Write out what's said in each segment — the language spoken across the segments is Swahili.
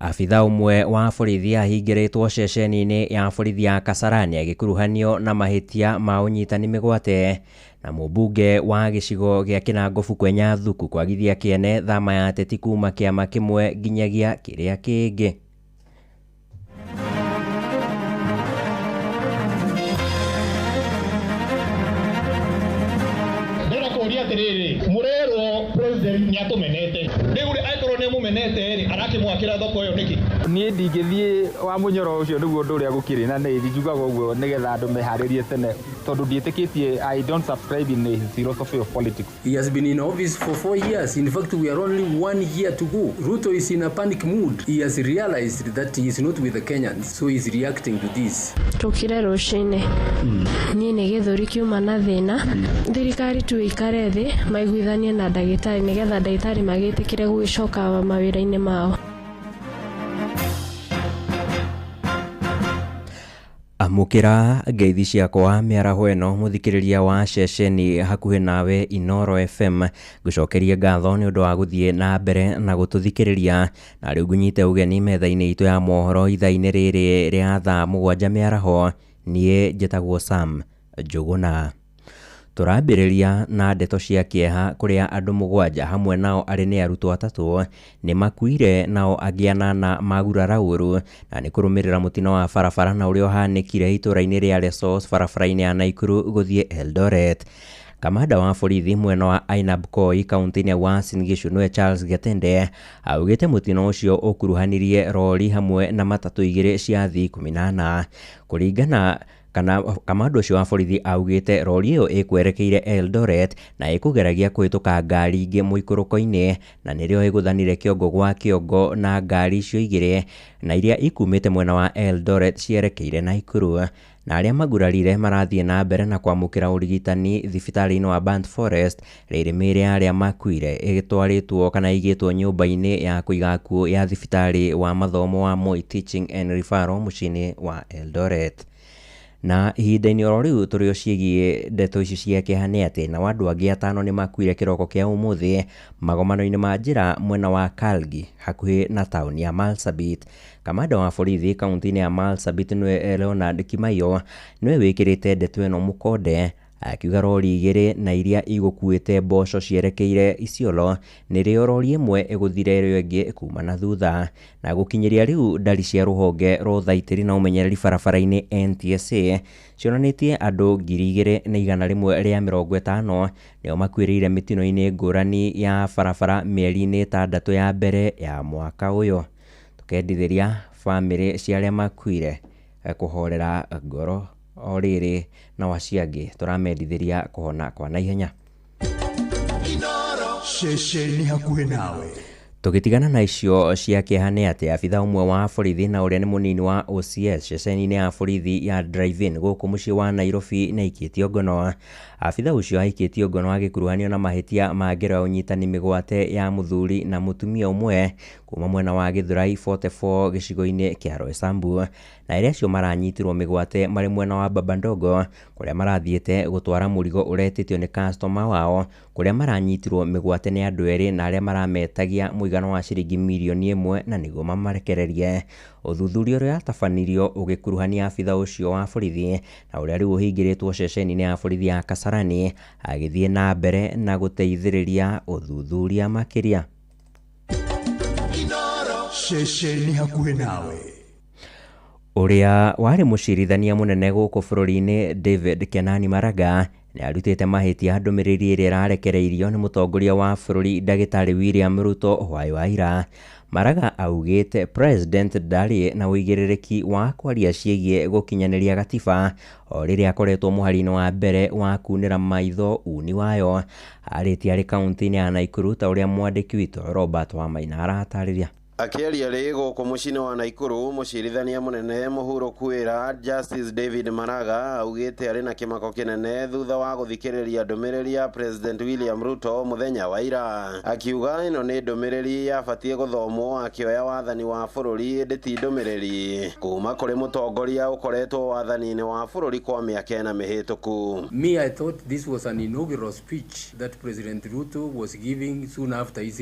Afitha umwe wa borithi ahingĩrĩtwo ceceni-inĩ ya borithi ya Kasarani agĩkuruhanio na mahitia ma ũnyitani mĩgwate, na mũmbunge wa gĩcigo gĩa Kinangop Kwenya Thuku kwagithia kĩene thama ya ateti kuma kĩama kĩmwe nginyagia kĩrĩa kĩngĩ. Murero president nyatumenete ndigure aikorwo ne mumenete ri arakimwakira thoko yo niki nie ndingithie wa munyoro ucio niguo nduria gukiri na ni njugaga uguo nigetha andu meharirie tene tondu ndietikitie. I don't subscribe in his philosophy of politics. He has been in office for 4 years. In fact, we are only 1 year to go. Ruto is in a panic mood. He has realized that he is not with the Kenyans, so he is reacting to this. Tukire rushine nie ni githuri kiuma na thina thirikari tu ikare thi maiguithanie na ndagitari nigetha ndagitari magitikire gwicoka mawira-ini mao. Amukira ngeithi ciakwa mĩaraho ĩno mũthikĩrĩria wa ceceni hakuhĩ nawe Inoro FM, ngũcokeria ngatho nĩ ũndũ wa gũthiĩ na mbere na gũtũthikĩrĩria, na rĩu ngũnyite ũgeni metha-inĩ itũ ya mohoro ithaa-inĩ rĩrĩ rĩa thaa 7 mĩaraho. Niĩ njĩtagwo Sam Njũgũna. Tũrambĩrĩria na ndeto cia kĩeha kũrĩa andũ 7 hamwe nao arĩ nĩ arutwo 3 nĩ makuire nao angĩ 8 magurara ũru, na nĩ kũrũmĩrĩra mũtino wa barabara na ũrĩa ũhanĩkire itũra-inĩ rĩa Lesos barabara-inĩ ya Naikuru gũthiĩ Eldoret. Kamanda wa borithi mwena wa Ainabkoi kaunti-inĩ ya Uasin Gishu nĩwe Charles Getende augĩte mũtino ũcio ũkuruhanirie rori hamwe na matatũ 2 cia thii 18. Kũringana kamanda ũcio wa borithi augĩte rori ĩyo ĩkwerekeire Eldoret na ĩkũgeragia kũhĩtũka ngari ingĩ mũikũrũko-inĩ, na nĩrĩo ĩgũthanire kĩongo gwa kĩongo na ngari icio 2 na iria ikumĩte mwena wa Eldoret cierekeire Naikuru, na arĩa magurarire marathiĩ na mbere na kwamũkĩra ũrigitani thibitarĩ-inĩ wa Burnt Forest, rĩrĩ mĩĩrĩ ya arĩa makuire ĩgĩtwarĩtwo kana igĩtwo nyũmba-inĩ ya kũiga akuũ ya thibitarĩ wa mathomo wa Moi Teaching and Referral mũciĩ-inĩ wa Eldoret. Na ihinda-inĩ o rĩu tũrĩ ciĩgiĩ ndeto ici cia kĩeha nĩ atĩ na andũ angĩ 5 nĩ makuire kĩroko kĩa ũmũthĩ magomano-inĩ ma njĩra mwena wa Kalgi hakuhĩ na taũni ya Marsabit. Kamanda wa borithi kaunti-inĩ ya Marsabit nĩwe Leonard Kimaiyo nĩwe wĩkĩrĩte ndeto ĩno mũkonde, akiuga rori 2 na iria igũkuĩte mboco cierekeire Isiolo nĩrĩo rori ĩmwe ĩgũthire ĩrĩa ĩngĩ kuma na thutha, na gũkinyĩria rĩu ndari cia rũhonge rwa ũthaitĩri na ũmenyereri barabara-inĩ NTSA cionanĩtie andũ 1,150 nĩo makuĩrĩire mĩtino-inĩ ngũrani ya barabara mĩeri-inĩ 6 ya mbere ya mwaka ũyũ. Tũkendithĩria bamĩrĩ cia arĩa makuire kũhorera ngoro o rĩrĩ na waciangĩ tũramendithĩria kũhona kwa naihenya. Ceceni hakuhĩ nawe. Tũgĩtigana na icio cia kĩeha nĩ atĩ abitha ũmwe wa borithi na ũrĩa nĩ mũnini wa OCS ceceni-inĩ ya borithi ya Drive-In gũkũ mũciĩ wa Nairobi nĩ aikĩtio ngono. Abitha ũcio aikĩtio ngono agĩkuruhanio na mahĩtia ma ngero ya ũnyitani mĩgwate ya mũthuri na mũtumia ũmwe kuma mwena wa Githurai 44 gĩcigo-inĩ kĩa Roysambu, na arĩa acio maranyitirwo mĩgwate marĩ mwena wa Babandongo kũrĩa marathiĩte gũtwara mũrigo ũretĩtio nĩ customer wao, kũrĩa maranyitirwo mĩgwate nĩ andũ erĩ na arĩa marametagia mũigano wa ciringi mirioni 1 na nĩguo mamarekererie. Ũthuthuria ũrĩa watabanirio ũgĩkuruhania abitha ũcio wa borithi na ũrĩa rĩu ũhingĩrĩtwo ceceni-inĩ ya borithi ya Kasarani agĩthiĩ na mbere na gũteithĩrĩria ũthuthuria makĩria. Ceceni hakuhĩ nawe. Ũrĩa warĩ mũcirithania mũnene gũkũ bũrũri-inĩ David Kenani Maraga nĩ arutĩte mahĩtia ndũmĩrĩri ĩrĩa ĩrarekereirio nĩ mũtongoria wa bũrũri Ndagĩtarĩ William Ruto hwaĩ wa ira. Maraga augĩte president ndarĩ na ũigĩrĩrĩki wa kwaria ciĩgiĩ gũkinyanĩria gatiba o rĩrĩa akoretwo mũhari-inĩ wa mbere wa kunĩra maitho uni wayo. Arĩtie arĩ kaunti-inĩ ya Naikuru ta ũrĩa mwandĩki witũ Robert Wamaina aratarĩria. Akĩaria rĩ gũkũ mũciĩ-inĩ wa Naikuru, mũcirithania mũnene mũhurũku wĩra Justice David Maraga augĩte arĩ na kĩmako kĩnene thutha wa gũthikĩrĩria ndũmĩrĩri ya President William Ruto mũthenya wa ira. Akiuga ĩno nĩ ndũmĩrĩri yabatie gũthomwo akĩoya wathani wa bũrũri ĩndĩ ti ndũmĩrĩri kuma kũrĩ mũtongoria ũkoretwo wathani-inĩ wa bũrũri kwa mĩaka 4 mĩhĩtũku. Me, I thought this was an inaugural speech that President Ruto was giving soon after his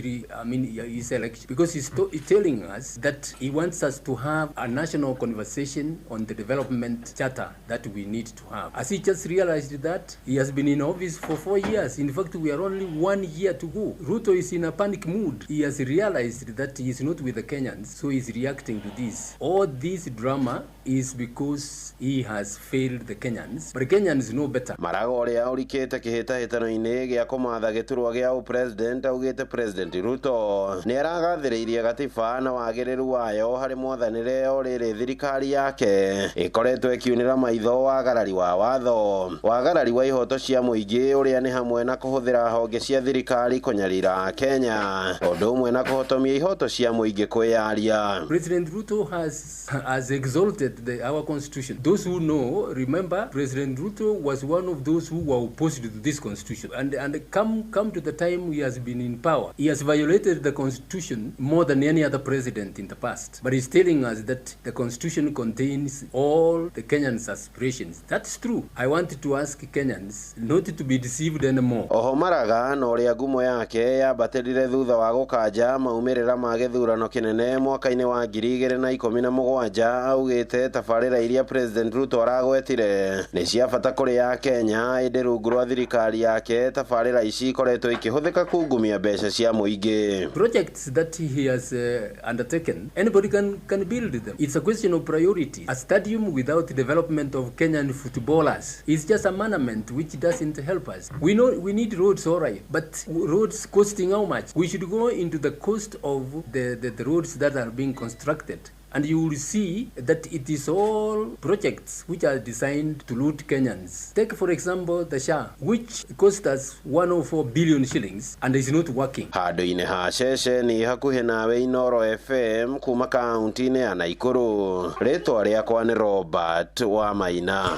election, because it telling us that he wants us to have a national conversation on the development charter that we need to have. Has he just realized that? He has been in office for 4 years. In fact, we are only 1 year to go. Ruto is in a panic mood. He has realized that he is not with the Kenyans, so he's reacting to this. All this drama is because he has failed the Kenyans, but the Kenyans know better. Maraga uria urikite kihitahitano-ini gia kumatha giturwa gia president augite President Ruto ni aragathiriirie gatiba na wagiriru wayo hari mwathanire uriri thirikari yake ikoretwo ikiunira maitho wagarari wa watho wagarari wa ihoto cia muingi uria ni hamwe na kuhuthira honge cia thirikari kunyarira Kenya undu umwe na kuhotomia ihoto cia muingi kwiyaria. President Ruto has exalted our constitution. Those who know, remember, President Ruto was one of those who were opposed to this constitution. And come to the time he has been in power, he has violated the constitution more than any other president in the past. But he's telling us that the constitution contains all the Kenyans' aspirations. That's true. I want to ask Kenyans not to be deceived anymore. Oho Maraga na uria ngumo yake yabatirire thutha wa gukanja maumirira ma githurano kinene mwaka-ini wa 2017 augite tabarira iria President Ruto aragwetire ni cia bata kuri ya Kenya indi rungu rwa thirikari yake tabarira ici ikoretwo ikihuthika kungumia mbeca cia muingi. Projects that he has undertaken, anybody can build them. It's a question of priority. A stadium without development of Kenyan footballers is just a monument which doesn't help us. We know we need roads, all right, but roads costing how much? We should go into the cost of the roads that are being constructed. And you will see that it is all projects which are designed to loot Kenyans. Take, for example, the SHA, which cost us 104 billion shillings and is not working. Handu-ini ha ceceni hakuhi nawe Inoro FM kuma kaunti-ini ya Naikuru. Ritwa riakwa ni Robert wa Maina.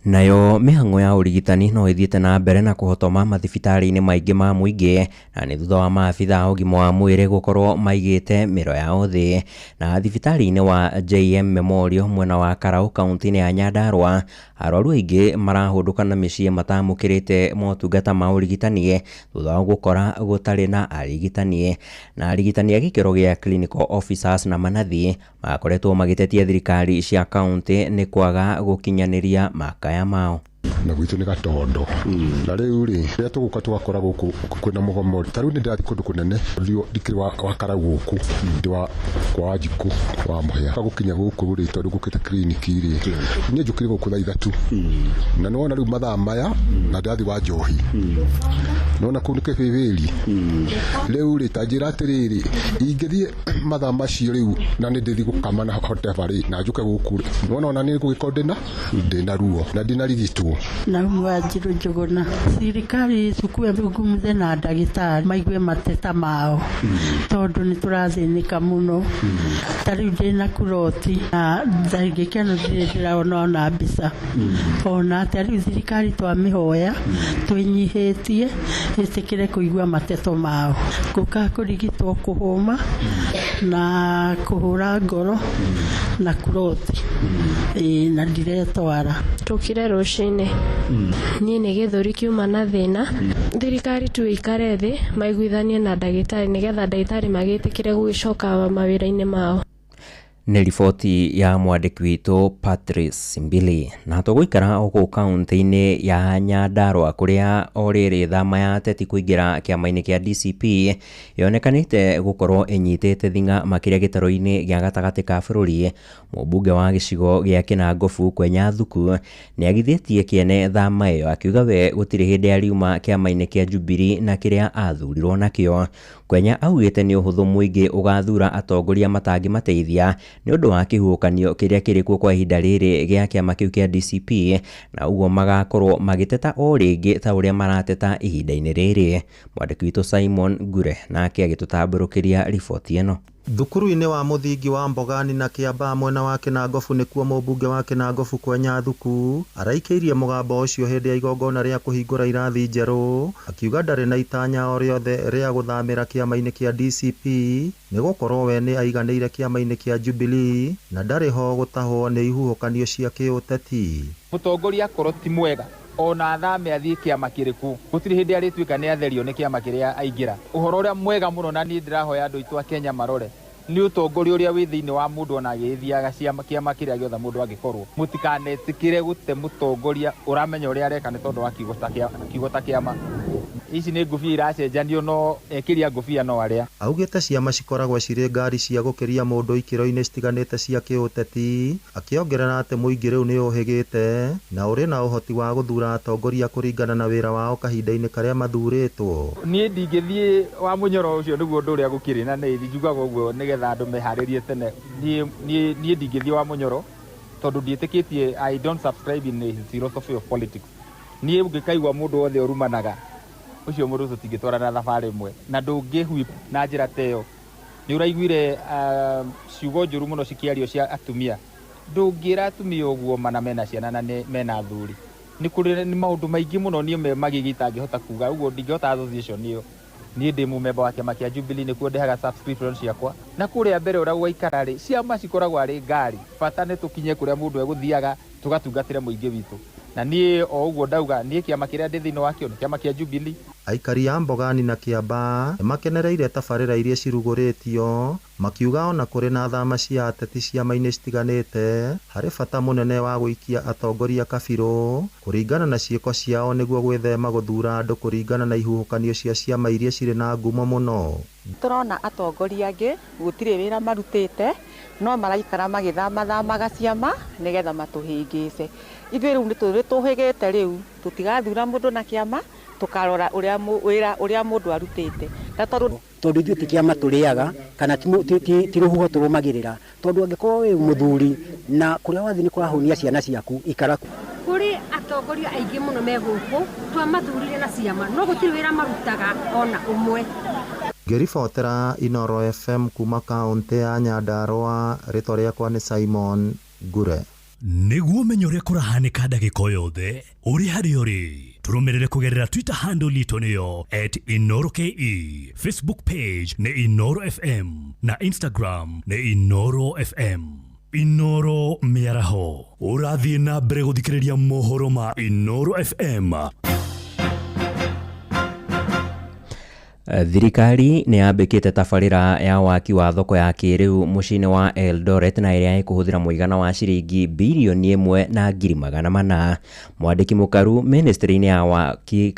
Nayo mĩhang'o ya ũrigitani no ĩthiĩte na mbere na kũhotoma mathibitarĩ-inĩ maingĩ ma mũingĩ na nĩ thutha wa maabitha ũgima wa mwĩrĩ gũkorwo maigĩte mĩro yao thĩ. Na thibitarĩ-inĩ wa JM Memorial mwena wa Karau kaunti-inĩ ya Nyandarua arwaru aingĩ marahũndũka na mĩciĩ matamũkĩrĩte motungata ma ũrigitani thutha wa gũkora gũtarĩ na arigitani. Na arigitani a gĩkĩro gĩa clinical officers na manathi makoretwo magĩtetia thirikari cia kaunti nĩ kwaga gũkinyanĩria makaya mao. Na gwitu ni gatondo na riu ri ria tuguka twakora guku kwina mugomo taru ni ndathi kundu kunene rio dikiri wa Karau guku ndi wa kwa jiku wa muhia gukinya guku ri tondu gukita clinic ri ni njukire guku tha ithatu na nona riu mathaa maya na ndathi wa Njohi nona kuu ni kibibiri riu ri tanjira atiriri ingithie mathaa macio riu na ni ndithi gukama na hote bari na njuke guku nona ni gugikondena ndina ruo na ndina rigitwo na mwajiru njuguna thirikari cukue ngumuthe na ndagitari maigue mateta mao tondu ni turathinika muno tari ndina kuroti na ndagikeno ndiraona na mbica ona tari thirikari twamihoya twinyihitie itikire kuigua mateto mao guka kurigitwo kuhuma na kuhura ngoro na kuroti na ndiretwara tukire rucine niĩ nĩ gĩthũri kiuma na thĩna thirikari tu ikare thĩ maiguithanie na ndagĩtarĩ nĩgetha ndagĩtarĩ magĩtĩkĩre gũgĩcoka mawĩra-inĩ mao. Nĩ riboti ya mwandĩki witũ Patrice Mbili. Na tũgũikara gũkũ kaunti-inĩ ya Nyandarua kũrĩa o rĩrĩ thama ya ateti kũingĩra kĩama-inĩ kĩa DCP yonekanĩte gũkorwo ĩnyitĩte thing'a makĩria gĩtarũ-inĩ gĩa gatagatĩ ka bũrũri. Mũmbunge wa gĩcigo gĩa Kĩnangobu Kwenya Thuku nĩ agithĩtie kĩene thama ĩyo akiuga we gũtirĩ hĩndĩ ariuma kĩama-inĩ kĩa Jubilee na kĩrĩa athurirwo nakĩo. Kwenya augĩte nĩ ũhũthũ mũingĩ ũgathura atongoria matangĩmateithia nĩ ũndũ wa kĩhuhũkanio kĩrĩa kĩrĩ kuo kwa ihinda rĩrĩ gĩa kĩama kĩu kĩa DCP na ũguo magakorwo magĩteta o rĩngĩ ta ũrĩa marateta ihinda-inĩ rĩrĩ. Mwandĩki witũ Simon Ngure nake agĩtũtambũrũkĩria riboti ĩno. Thukuru-inĩ wa mũthingi wa Mbogani na Kĩamba mwena wa Kĩnangobu nĩkuo mũmbunge wa Kĩnangobu Kwenya Thuku araikĩirie mũgambo ũcio hĩndĩ ya igongona rĩa kũhingũra irathi njerũ akiuga ndarĩ na itanya o rĩothe rĩa gũthamĩra kĩama-inĩ kĩa DCP nĩgũkorwo we nĩ aiganĩire kĩama-inĩ kĩa Jubilee na ndarĩ ho gũtahwo nĩ ihuhũkanio cia kĩũteti. Mũtongoria korwo ti mwega ona thame athii kĩama kĩrĩkũ gũtirĩ hĩndĩ arĩtuĩka nĩ atherio nĩ kĩama kĩrĩa aingĩra. Ũhoro ũrĩa mwega mũno na niĩ ndĩrahoya andũ aitũ a Kenya marore nĩ ũtongoria ũrĩa wĩ thĩinĩ wa mũndũ ona agĩthiaga kĩama kĩrĩa gĩothe mũndũ angĩkorwo. Mũtikanetikĩre gũte mũtongoria ũramenya ũrĩa areka nĩ tondũ wa kiugo ta kĩama. Ici nĩ ngũbia iracenjanio no ekĩria ngũbia no arĩa. Augĩte ciama cikoragwo cirĩ ngari cia gũkĩria mũndũ ikĩro-inĩ citiganĩte cia kĩũteti, akĩongerera atĩ mũingĩ rĩu nĩ ũhĩgĩte na ũrĩ na ũhoti wa gũthura atongoria kũringana na wĩra wao kahinda-inĩ karĩa mathurĩtwo. Niĩ ndingĩthiĩ wa mũnyoro ũcio nĩguo ũndũ ũrĩa gũkĩrĩ na nĩ njugaga ũguo nĩgetha andũ meharĩrie tene. Niĩ ndingĩthiĩ wa mũnyoro tondũ ndiĩtĩkĩtie, I don't subscribe in his philosophy of politics. Niĩ ũngĩkaigua mũndũ wothe ũrumanaga ucio mũndũ tũtingĩtwarana thabarĩ ĩmwe na ndũngĩhui na njĩra ta ĩyo. Nĩ ũraiguire ciugo njũru mũno cikĩario cia atumia. Ndũngĩra atumia ũguo mana mena ciana na mena athuri. Nĩ kũrĩ maũndũ maingĩ mũno niĩ magigita ngĩhota kuga ũguo ndingĩhota association ĩyo. Niĩ ndĩ mũmemba wa kĩama kĩa Jubilee nĩkuo ndĩhaga subscription ciakwa. Na kũrĩa mbere ũrĩa gwaikara rĩ ciama cikoragwo arĩ ngari. Bata nĩ tũkinye kũrĩa mũndũ egũthiaga tũgatungatĩre mũingĩ witũ. Na niĩ o ũguo ndauga niĩ kĩama kĩrĩa ndĩ thĩinĩ wakĩo nĩ kĩama kĩa Jubilee. Aikari a Mbogani na Kiambaa nĩmakenereire tabarĩra iria cirugũrĩtio, makiuga ona kũrĩ na thama cia ateti ciama-inĩ citiganĩte harĩ bata mũnene wa gũikia atongoria kabirũ kũringana na ciĩko ciao nĩguo gwĩthema gũthura andũ kũringana na ihuhũkanio cia ciama iria cirĩ na ngumo mũno. Tũrona atongoria angĩ gũtirĩ wĩra marutĩte no maraikara magĩthamaga ciama nĩgetha matũhĩngĩce. Ithuĩ rĩu nĩ tũhĩgĩte rĩu tũtigathura mũndũ na kĩama tukarora ũrĩa mũndũ arutĩte. Tondũ ithuĩ ti kĩama tũrĩaga kana ti rũhuho tũrũmagĩrĩra. Tondũ angĩkorwo wĩ mũthuri na kũrĩa wathiĩ nĩ kũrahonia ciana ciaku ikara. Kũrĩ atongoria aingĩ mũno me gũkũ twamathurire na ciama no gũtirĩ wĩra marutaga ona ũmwe. Ngĩribotera Inooro FM kuma kaũntĩ ya Nyandarũa, rĩtwa rĩakwa nĩ Simon Ngure. Nĩguo menye ũrĩa kũrahanĩka ndagĩka yothe ũrĩ harĩa ũrĩ, tũrũmĩrĩre kũgerera Twitter handle itũ nĩyo @InoroKE, Facebook page nĩ Inooro FM na Instagram nĩ Inooro FM. Inooro mĩaraho, ũrathiĩ na mbere gũthikĩrĩria mohoro ma Inooro FM. Thirikari nĩ yambĩkĩte tabarĩra ya waki wa thoko ya kĩrĩu mũciĩ-inĩ wa Eldoret na ĩrĩa ĩkũhũthĩra mũigana wa ciringi birioni 1.4. Mwandĩki mũkaru ministry-inĩ ya waki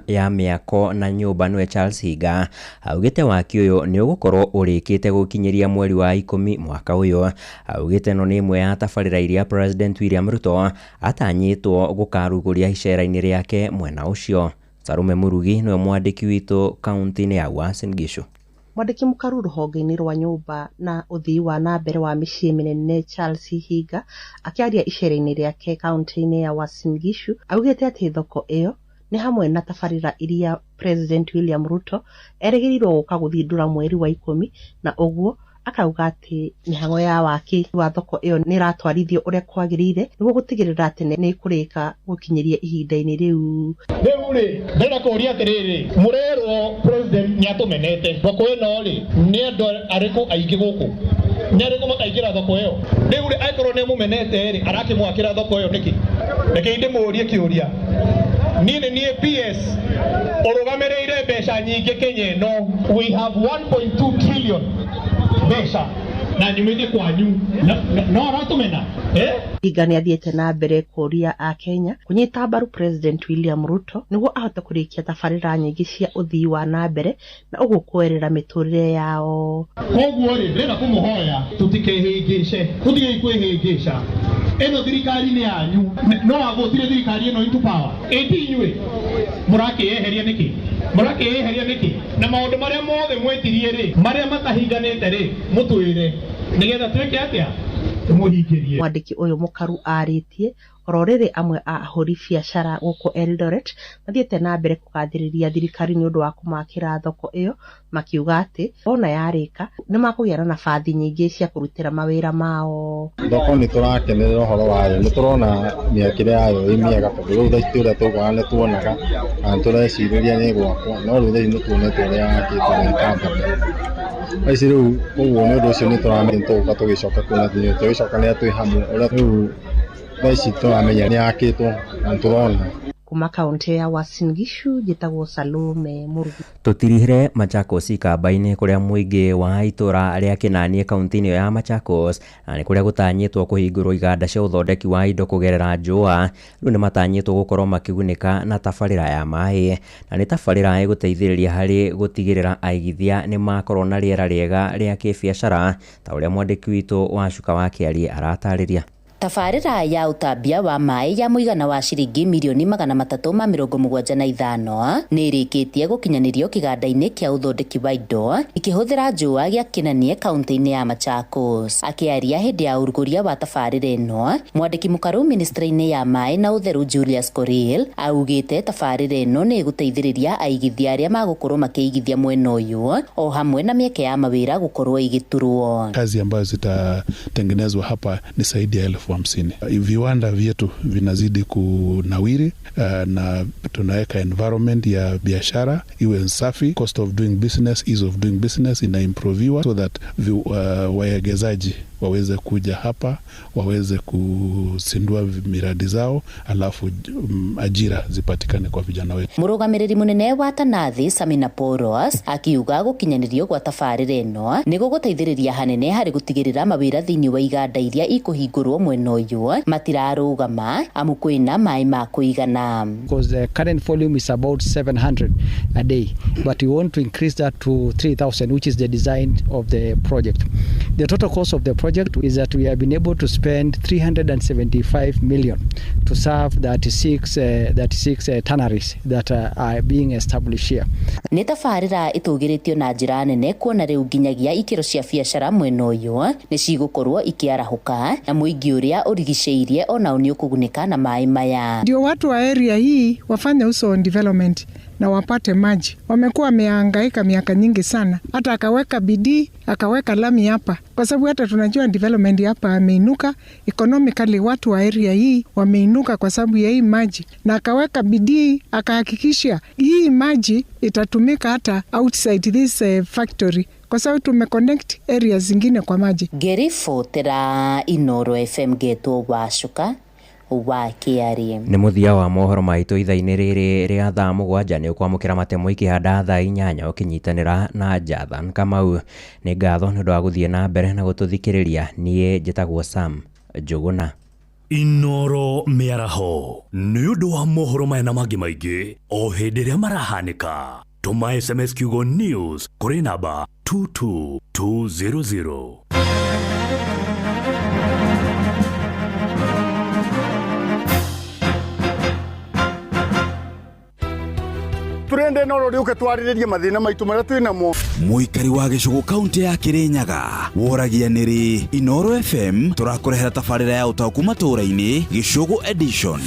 ya mĩako na nyũmba nĩwe Charles Higa augĩte waki ũyũ nĩ ũgũkorwo ũrĩkĩte gũkinyĩria mweri wa 10 mwaka ũyũ. Augĩte no nĩ ĩmwe ya tabarĩra iria President William Ruto atanyĩtwo gũkarugũria icera-inĩ rĩake mwena ũcio. Sarume Murugi nĩwe mwandĩki witũ kaunti-inĩ ya Uasin Gishu. Mwandĩki mũkaru rũhonge-inĩ rwa nyũmba na ũthii wa na mbere wa mĩciĩ mĩnene Charles Higa akĩaria icera-inĩ rĩake kaunti-inĩ ya Uasin Gishu augĩte atĩ thoko ĩyo nĩ hamwe na tabarĩra iria President William Ruto erĩgĩrĩirwo gũka gũthindũra mweri wa 10 na ũguo akauga atĩ mĩhang'o ya waki wa thoko ĩyo nĩ ratwarithio ũrĩa kwagĩrĩire nĩguo gũtigĩrĩra atĩ nĩ kũrĩka gũkinyĩria ihinda-inĩ rĩu. Rĩu rĩ ndĩrenda kũria atĩrĩrĩ, mũrerwo President nĩatũmenete thoko ĩno rĩ nĩ andũ arĩkũ aingĩ gũkũ nĩ arĩkũ makaingĩra thoko ĩyo. Rĩu rĩ akorwo nĩ mũmenete rĩ arakĩmwakĩra thoko ĩyo nĩkĩ? Reke ndĩmũrie kĩũria. Niĩ PS ũrũgamĩrĩire mbeca nyingĩ Kenya ĩno. We have 1.2 trillion mbeca na nyumĩthie kwanyu no aratũmena. Higa nĩ athiĩte na mbere kũria a Kenya kũnyita mbaru President William Ruto nĩguo ahote kũrĩkia tabarĩra nyingĩ cia ũthii wa na mbere na ũguo kwerera mĩtũrĩre yao. Koguo rĩ ndĩrenda kũmũhoya tũtikehĩngĩce tũtige kwĩhĩngĩca. Ĩno thirikari nĩ yanyu no agũtire thirikari ĩno into power. Inyuĩ mũrakĩyeheria nĩkĩ? Mũrakĩyeheria nĩkĩ? Na maũndũ marĩa mothe mwetirie rĩ marĩa matahinganĩte rĩ mũtwĩre nĩgetha twĩke atĩa tũmũhingĩrie. Mwandĩki ũyũ mũkaru arĩtie oro rĩrĩ amwe a ahũri biacara gũkũ Eldoret mathiĩte na mbere kũgathĩrĩria thirikari nĩ ũndũ wa kũmakĩra thoko ĩyo makiuga atĩ ona yarĩka nĩ makũgĩa na nabathi nyingĩ cia kũrutĩra mawĩra mao. Thoko nĩ tũrakenerera ũhoro wayo, nĩ tũrona mĩakĩre yayo ĩ mĩega tondũ rĩu thaa ici ũrĩa tũgũra nĩ tuonaga na tũrecirĩria nĩ gwakwa no rĩu thaa nĩ tuonete ũrĩa yakĩtwo nĩ kambani. Aici rĩu ũguo nĩ ũndũ ũcio nĩ tũramenya tũgũka tũgĩcoka kuona atĩ tũgĩcoka nĩ twĩ hamwe ũrĩa rĩu thaa ici tũramenya nĩ yakĩtwo na tũrona. kuma kaunti ya Uasin Gishu njĩtagwo Salome Murugi. Tutirihire Machakos ikamba-inĩ kuria muingi wa itura ria Kinanie kaunti-inĩ ya Machakos na nĩ kuria gũtanyĩtwo kũhingũrwo iganda cia ũthondeki wa indo kũgerera njũa. Rĩu nĩ matanyĩtwo gũkorwo makĩgunĩka na tabarĩra ya maĩ, na nĩ tabarĩra ĩgũteithĩrĩria harĩ gũtigĩrĩra aigithia nĩ makorwo na rĩera rĩega rĩa kĩbiacara, ta ũrĩa mwandĩki witũ wa Cuka wa Kĩarie aratarĩria. Tabarĩra ya utambia wa maĩ ya mũigana wa ciringi mirioni 375 nĩ ĩrĩkĩtie gũkinyanĩrio kĩganda-inĩ kĩa ũthondeki wa indo ikĩhũthĩra njũa gĩa Kinanie kaunti-inĩ ya Machakos. Akĩaria hĩndĩ ya ũrugũria wa tabarĩra ĩno, mwandĩki mũkaru ministry-inĩ ya maĩ na ũtheru Julius Korir augĩte tabarĩra ĩno nĩ ĩgũteithĩrĩria aigithia arĩa magũkorwo makĩigithia mwena ũyũ o hamwe na mĩeke ya mawĩra gũkorwo igĩturwo. Kazi ambazo zitatengenezwa hapa ni zaidi ya 50. Viwanda vyetu vinazidi kunawiri na tunaweka environment ya biashara iwe safi, cost of doing business, ease of doing business inaimproviwa so that waegezaji waweze kuja hapa, waweze kusindua miradi zao, alafu ajira zipatikane kwa vijana wetu. Mũrũgamĩrĩri mũnene wa Tanathi Samina Poros akiuga gũkinyanĩrio gwa tabarĩra ĩno nĩ gũgũteithĩrĩria hanene harĩ gũtigĩrĩra mawĩra thĩinĩ wa iganda iria ikũhingũrwo mwena ũyũ matirarũgama amu kwĩna maĩ ma kũigana. Because the current volume is about 700 a day, but we want to increase that to 3,000, which is the design of the project. The total cost of the project is that we have been able to spend 375 million to serve 36 tanneries that are being established here. Nĩ tabarĩra ĩtũgĩrĩtio na njĩra nene kuona rĩu nginyagia ikĩro cia biacara mwena ũyũ nĩ cigũkorwo ikiarahũka na mũingĩ ũrĩa ũrigicĩirie ona nĩ ũkũgunĩka na maĩ maya. Ndio watu wa area hii wafanye uso on development na wapate maji. Wamekuwa wamehangaika miaka nyingi sana, hata akaweka bidii akaweka lami hapa, kwa sababu hata tunajua development hapa ameinuka economically, watu wa area hii wameinuka kwa sababu ya hii maji, na akaweka bidii akahakikisha hii maji itatumika hata outside this factory kwa sababu tumeconnect areas zingine kwa maji. Gerifotera Inoro FM Geto wa Cuka wa Kĩarie. Nĩ mũthia wa mohoro maitũ ithaa-inĩ rĩrĩ rĩa thaa 7 nĩ ũkwamũkĩra matemo ikĩhanda thaa 8 ũkĩnyitanĩra na Jathan Kamau. Nĩ ngatho nĩ ũndũ wa gũthiĩ na mbere na gũtũthikĩrĩria. Niĩ njĩtagwo Sam Njũgũna. Inoro mĩaraho nĩ ũndũ wa mohoro maya na mangĩ maingĩ o hĩndĩ ĩrĩa marahanĩka. Tũma SMS kiugo news kũrĩ namba 22200. Turende no rĩuke twarĩrĩrie mathĩna maitũ marĩa twĩ namo. Mũikari wa Gĩcũgũ kaunti ya Kĩrĩnyaga woragia nĩrĩ Inoro FM tũrakũrehera tabarĩra ya ũtaũku matũũra-inĩ Gĩcũgũ edition.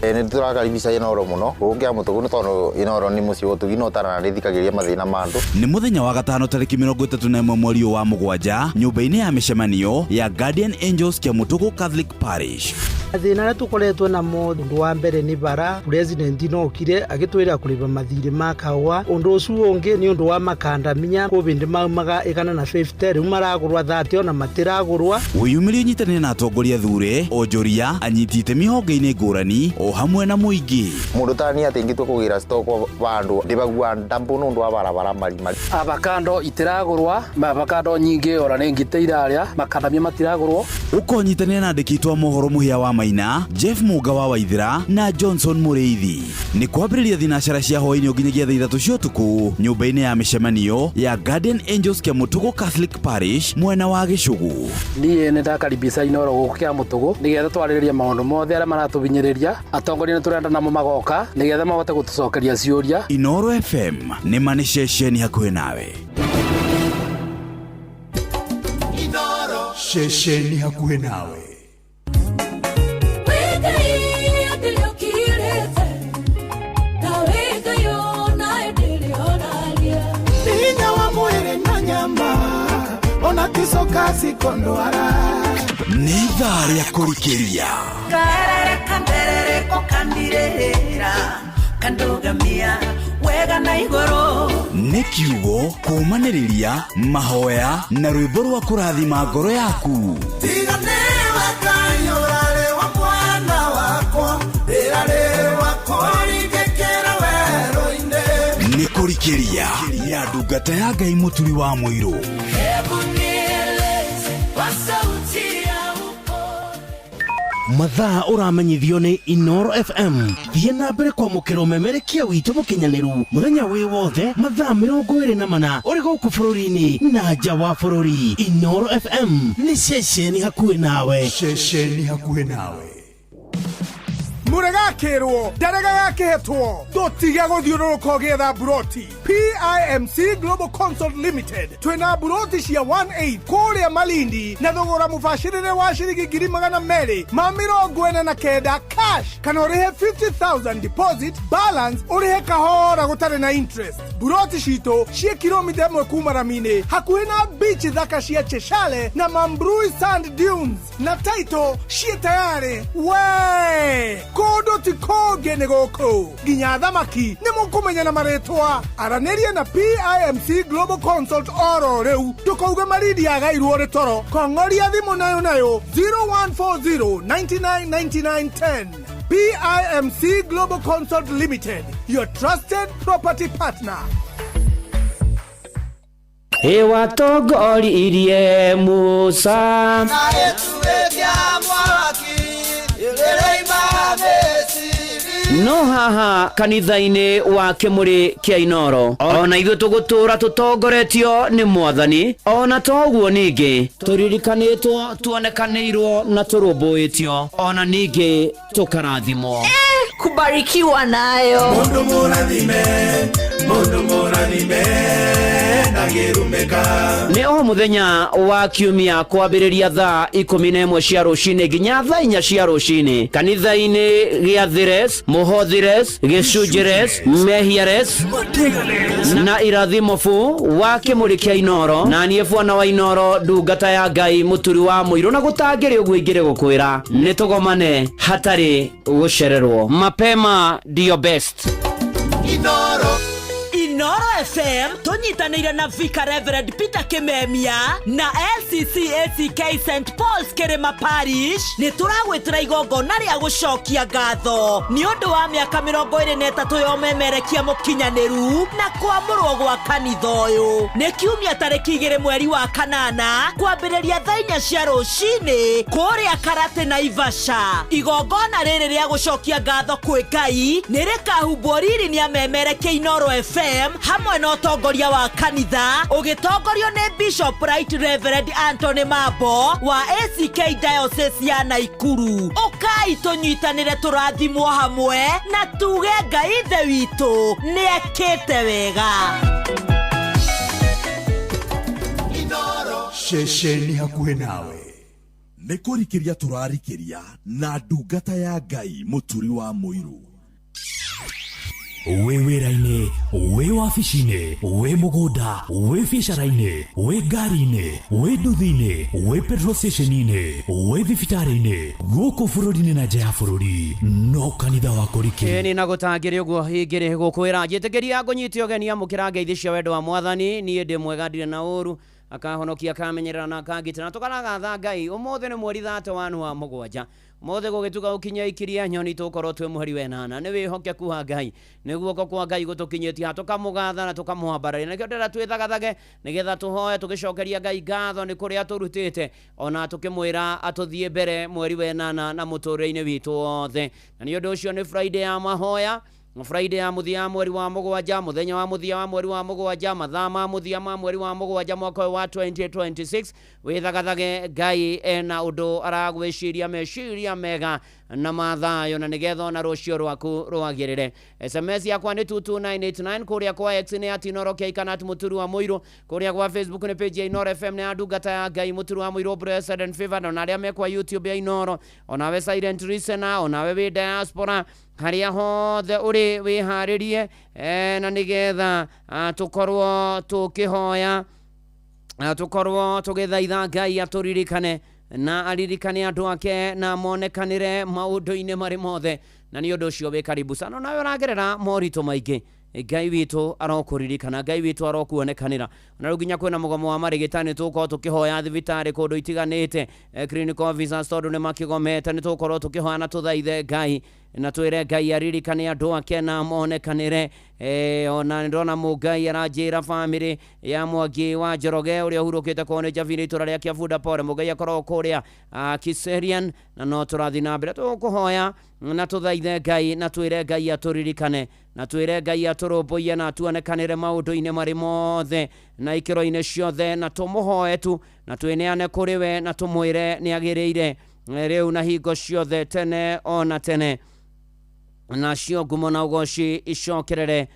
Nĩ tũrakaribisha Inoro mũno gũkĩa mũtũgũ nĩ tondũ Inoro nĩ mũciĩ ũtugi no tarana rĩthikagĩria mathĩna ma andũ. Nĩ mũthenya wa gatano tarĩki 31 mweri wa mũgwanja nyũmba-inĩ ya mĩcemanio ya Guardian Angels kĩa Mũtũgũ Catholic Parish. Thĩna rĩa tũkoretwo namo ũndũ wa mbere nĩ bara. President no okire agĩtwĩra kũrĩba mathirĩ ma kawa. Ũndũ ũcio ũngĩ nĩ ũndũ wa makandamia kũbĩndĩ maumaga 150 rĩu maragũrwa 30 ona matiragũrwa. Wĩyumĩrie ũnyitanĩre na atongoria thure onjoria anyiti itemi honge-inĩ ngũrani o hamwe na mũingĩ. Mũndũ tani atĩ ingĩtua kũgĩra stock bandũ ndĩbagua ndambu nũndũ wa barabara marima. Avocado itiragũrwa, avocado nyingĩ ora nĩ ngĩteira arĩa makandamia matiragũrwo. Ũkonyitanĩra na andĩki a mohoro mũhĩa wa Maina, Jeff Muga wa Waithira na Johnson Mũrĩithi. Nĩ kwambĩrĩria thinacara cia hwaĩ-inĩ nginyagia thaa 3 cia ũtukũ nyũmba-inĩ ya mĩcemanio ya Guardian Angels kĩa Mũtũgũ Catholic Parish mwena wa Gĩcũgũ. Niĩ nĩ ndakaribisha Inoro gũkũ kĩa Mũtũgũ nĩgetha twarĩrĩria maũndũ mothe arĩa maratũbinyĩrĩria. Atongoria nĩ tũrenda namo magoka nĩgetha mahote gũtũcokeria ciũria. Inoro FM nĩ mani ceceni hakuhĩ nawe. Inoro ceceni hakuhĩ nawe. Ona kisoka sikondwara nĩ thaa rĩa kũrikĩria karere kamberere kokandirĩra kandogamia wega na igũrũ nĩ kiugo kũmanĩrĩria mahoya na rwĩmbo rwa kũrathima ngoro yaku. Tiganĩwa kanyũrarĩ wa mwana wakwa rĩra rĩ wakwa Kurikĩria ya ndungata ya Ngai mũturi wa mũirũ. Mathaa ũramenyithio nĩ Inoro FM. Thiĩ na mbere kwamũkĩra ũmemerekia witũ mũkinyanĩru mũthenya wĩ wothe mathaa 24 ũrĩ gũkũ bũrũri-inĩ na nja wa bũrũri. Inoro FM nĩ ceceni hakuhĩ nawe. Ceceni hakuhĩ nawe. Muregakirwo ndaregagakĩhetwo tũtige gũthiũrũrũka ũgĩetha buroti. PIMC Global Consult Limited twĩna buroti cia 1/8 kũrĩa Malindi na thogora mũbacĩrĩre wa ciringi 249 cash kana ũrĩhe 50,000 deposit balance ũrĩhe kahora gũtarĩ na interest. Buroti citũ ciĩ kilomita 1 kuma Ramini hakuhĩ na beach thaka cia Cheshire na Mambrui Sand Dunes na title ciĩ tayari we kodo ti koge nĩ gũkũ nginya thamaki nĩ mũkũmenya na marĩtwa. Aranĩria na PIMC Global Consult oro rĩu tũkauga Malindi agairwo rĩ toro. Kong'oria thimũ nayo 0140 999910. PIMC Global Consult Limited, your trusted property partner. Watongoririe Musa no haha kanitha-inĩ wa Kĩmũrĩ kĩa Inoro ona ithuĩ tũgũtũra tũtongoretio nĩ Mwathani ona toguo ningĩ tũririkanĩtwo tuonekanĩirwo na tũrũmbũĩtio ona ningĩ tũkarathimwo kubarikiwa nayo mundu mũrathime nĩ o mũthenya wa kiumia kwambĩrĩria thaa 11 cia rũcinĩ nginya thaa 4 cia rũcinĩ kanitha-inĩ gĩa Thires, Mũhothires, Gĩcunjĩres, Mehiares na Irathimofu wa Kĩmũrĩ kĩa Inoro na niĩ bwana wa Inoro ndungata ya Ngai mũturi wa mũirũ na gũtangĩrĩ ũguo ingĩrĩ gũkwĩra nĩ tũgomane hatarĩ gũcererwo. Mapema ndio best. Inoro FM tunyitanĩire na Vicar Reverend Peter Kimemia na LCCACK St Paul's Kĩrĩma Parish nĩ tũragwĩtĩra igongona rĩa gũcokia ngatho nĩ ũndũ wa mĩaka 23 ya ũmemerekia mũkinyanĩru na kwamũrwo gwa kanitha ũyũ. Nĩ kiumia tarĩki 2 mweri wa kanana kwambĩrĩria thaa 4 cia rũcinĩ kũrĩa Karate na Ivasha. Igongona rĩrĩ rĩa gũcokia ngatho kwĩ Ngai nĩ rĩkahumbwo riri nĩ amemerekia Inoro FM hamwe na ũtongoria wa kanitha ũgĩtongorio nĩ Bishop Right Reverend Anthony Mambo wa ACK Diocese ya Naikuru. Ũkai tũnyitanĩre tũrathimwo hamwe na tuge Ngai ithe witũ nĩ ekĩte wega. Ceceni hakuhĩ nawe. Nĩ kũrikĩria tũrarikĩria na ndungata ya Ngai mũturi wa mũirũ. Wĩ wĩra-inĩ, wĩ wabici-inĩ, wĩ mũgũnda, wĩ biacara-inĩ, wĩ ngari-inĩ, wĩ nduthi-inĩ, wĩ petrol station-inĩ, wĩ thibitarĩ-inĩ, gũkũ bũrũri-inĩ na nja ya bũrũri, no kanitha wa kũrikĩria. Nĩ na gũtangĩrĩ ũguo hingĩrĩ gũkwĩra njĩtĩkĩria ngũnyitia ũgeni amũkĩra ngeithi cia wendo wa Mwathani niĩ ndĩ mwega ndirĩ na ũru akahonokia akamenyerera na akangitĩra tũkaragatha Ngai ũmũthĩ nĩ mweri 31 wa mũgwanja mothe gũgĩtuga ũkinya ikiria nyoni tũkorwo twĩ mweri wa 8 nĩ wĩhokeku wa Ngai nĩguo kwa Ngai gũtũkinyĩtie tũkamũgatha na tũkamũhambarĩria nĩkĩo ndĩra twĩthagathage nĩgetha tũhoe tũgĩcokeria Ngai ngatho nĩ kũrĩa tũrutĩte ona tũkĩmwĩra atũthiĩ mbere mweri wa 8 na mũtũrĩre-inĩ witũ wothe na nĩ ũndũ ũcio nĩ Friday ya mahoya Friday ya muthia mweri wa mũgwanja muthenya wa muthia wa mweri wa mũgwanja mathaa ma muthia ma mweri wa mũgwanja mwaka wa 2026 wĩthagathage Ngai ena ũndũ aragwĩciria meciria mega na mathayo na nĩgetha na rũcio rwaku rwagĩrĩre. SMS yakwa nĩ 22989 kũrĩa kwa X nĩ @Inoro Kĩikanat mũturi wa mũirũ kũrĩa kwa Facebook nĩ page ya Inoro FM nĩ ndungata ya Ngai mũturi wa mũirũ Blessed and Favored na arĩa me kwa YouTube ya Inoro onawe silent listener onawe wĩ diaspora harĩa hothe ũrĩ wĩharĩrie na nĩgetha tũkorwo tũkĩhoya tũkorwo tũgĩthaitha Ngai atũririkane na aririkane andũ ake na monekanĩre maũndũ-inĩ marĩ mothe na nĩ ũndũ ũcio wĩ karibu sana nawe ũragerera moritũ maingĩ Ngai witũ arokuririkana, Ngai witũ arokuonekanĩra. Na rĩu nginya kwĩna mũgomo wa marigitani tũkorwo tũkĩhoya thibitarĩ kũndũ itiganĩte, clinical officers tondũ nĩ makĩgomete, nĩ tũkorwo tũkĩhoya na tũthaithe Ngai na twĩre Ngai aririkane andũ ake na monekanĩre. Ona ndona Mũngai aranjĩra family ya Mwangi wa Njoroge ũrĩa ũhurũkĩte kwao nĩ Njabiri itũra rĩa Kĩabunda Pore, Mũngai akorwo kũrĩa Kiserian, na no tũrathi na mbere tũkũhoya na tũthaithe Ngai na twĩre Ngai atũririkane, na twĩre Ngai atũrũmbũiye na tuonekanĩre maũndũ-inĩ marĩ mothe na ikĩro-inĩ ciothe, na tũmũhoe tu na twĩneane kũrĩ we na tũmwĩre nĩ agĩrĩire rĩu na hingo ciothe tene ona tene. Na cio ngumo na ugoci icokerere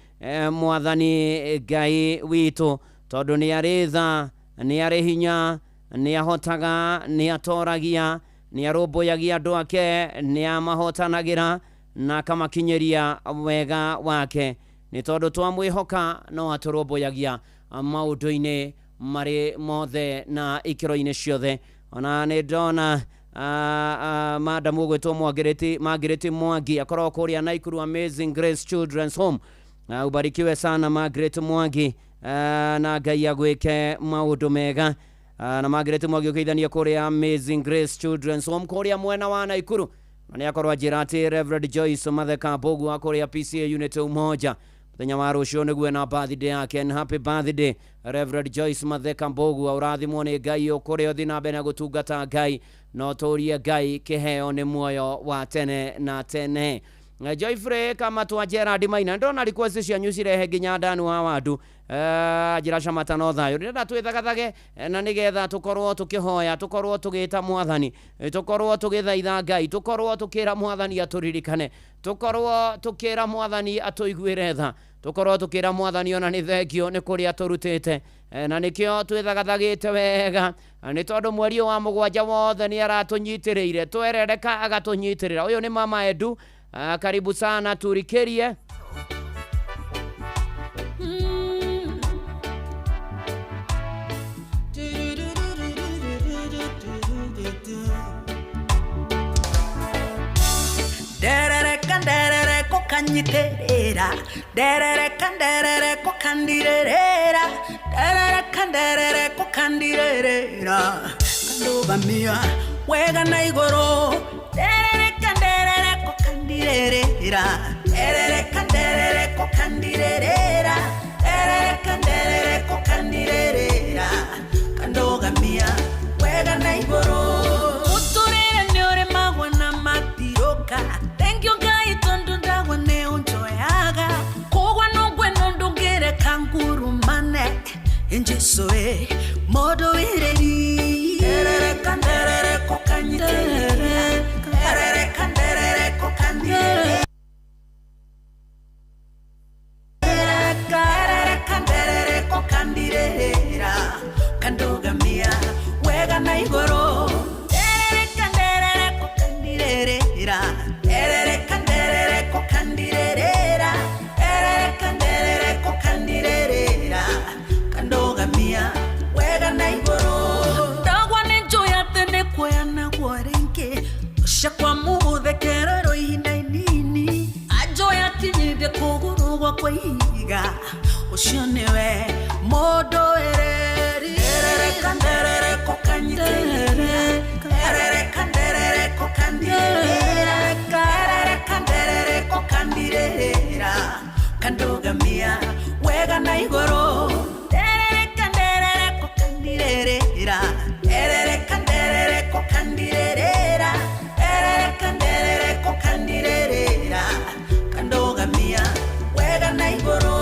Mwathani Ngai witũ, tondũ nĩ arĩ tha, nĩ arĩ hinya, nĩ ahotaga, nĩ atoragia, nĩ arũmbũyagia andũ ake, nĩ amahotanagĩra na akamakinyĩria wega wake. Nĩ tondũ twamwĩhoka no atũrũmbũyagia maũndũ-inĩ marĩ mothe na ikĩro-inĩ ciothe. Ona nĩ ndona Madam ũgwĩtwo Margaret Mwangi akorwo kũrĩa Naikuru Amazing Grace Children's Home. Ubarikiwe sana Margaret Mwangi, na Ngai agwĩke maũndũ mega. Na Margaret Mwangi ũkĩithania kũrĩa Amazing Grace Children's Home kũrĩa mwena wa Naikuru. Na nĩ akorwo njĩra atĩ Reverend Joyce Matheka Mbogu akũrĩa PCA unit Umoja. Mũthenya wa rũciũ nĩguo na birthday yake, and happy birthday Reverend Joyce Matheka Mbogu. Ũrathimwo nĩ Ngai ũkũrĩa ũthi na mbere na gũtungata Ngai, no tũrie Ngai kĩheo nĩ muoyo wa tene na tene. Joyfrey kama twa Gerard Maina ndona request cianyu cirehe nginya ndanu wa wandu njĩra camata no thayo ndĩrenda twĩthagathage na nĩgetha tũkorwo tũkĩhoya, tũkorwo tũgĩta Mwathani, tũkorwo tũgĩthaitha Ngai, tũkorwo tũkĩra Mwathani atũririkane, tũkorwo tũkĩra Mwathani atũiguĩre tha, tũkorwo tũkĩra Mwathani ona nĩ thengio nĩ kũrĩa tũrutĩte, na nĩkĩo twĩthagathagĩte wega, nĩ tondũ mweri wa mũgwanja wothe nĩ aratũnyitĩrĩire, twerereka agatũnyitĩrĩra. Ũyũ nĩ Mama Edu, karibu sana turikirie. Derere kokanyiterera, derere kokandirera, derere kokandirera, kandogamia wega na igoro, derere kokandirera, derere kokandirera, derere kokandirera, kandogamia wega na igoro. Uturere nyore magwana matiroka. Thank you Ngai tondu ndagwa ne unjoyaga, kogwa nongwe nondongere kanguru mane enjesoe modo ireri derere kandere kokanyiterere, derere kandere kokanyiterere, derere kandere kokandirera, kandogamia wega na igoro, derere kandere kokandirera, derere kandere kokandirera, derere kandere kokandirera, kandogamia wega na igoro. Ndagwa nĩ njoya tene kuoya na gwarenke ushakwa muhuthe keroro ihinda inini, anjoya kinyithie kũgũrũ gwakwa ihiga, ũcio nĩwe mũndũ ereri, derere kandere kokanyiterere, derere kandere kokandirera, derere kandere kokandirera, kandogamia wega na igoro, derere kandere kokandirera, derere kandere kokandirera, derere kandere kokandirera, kandogamia wega na igoro.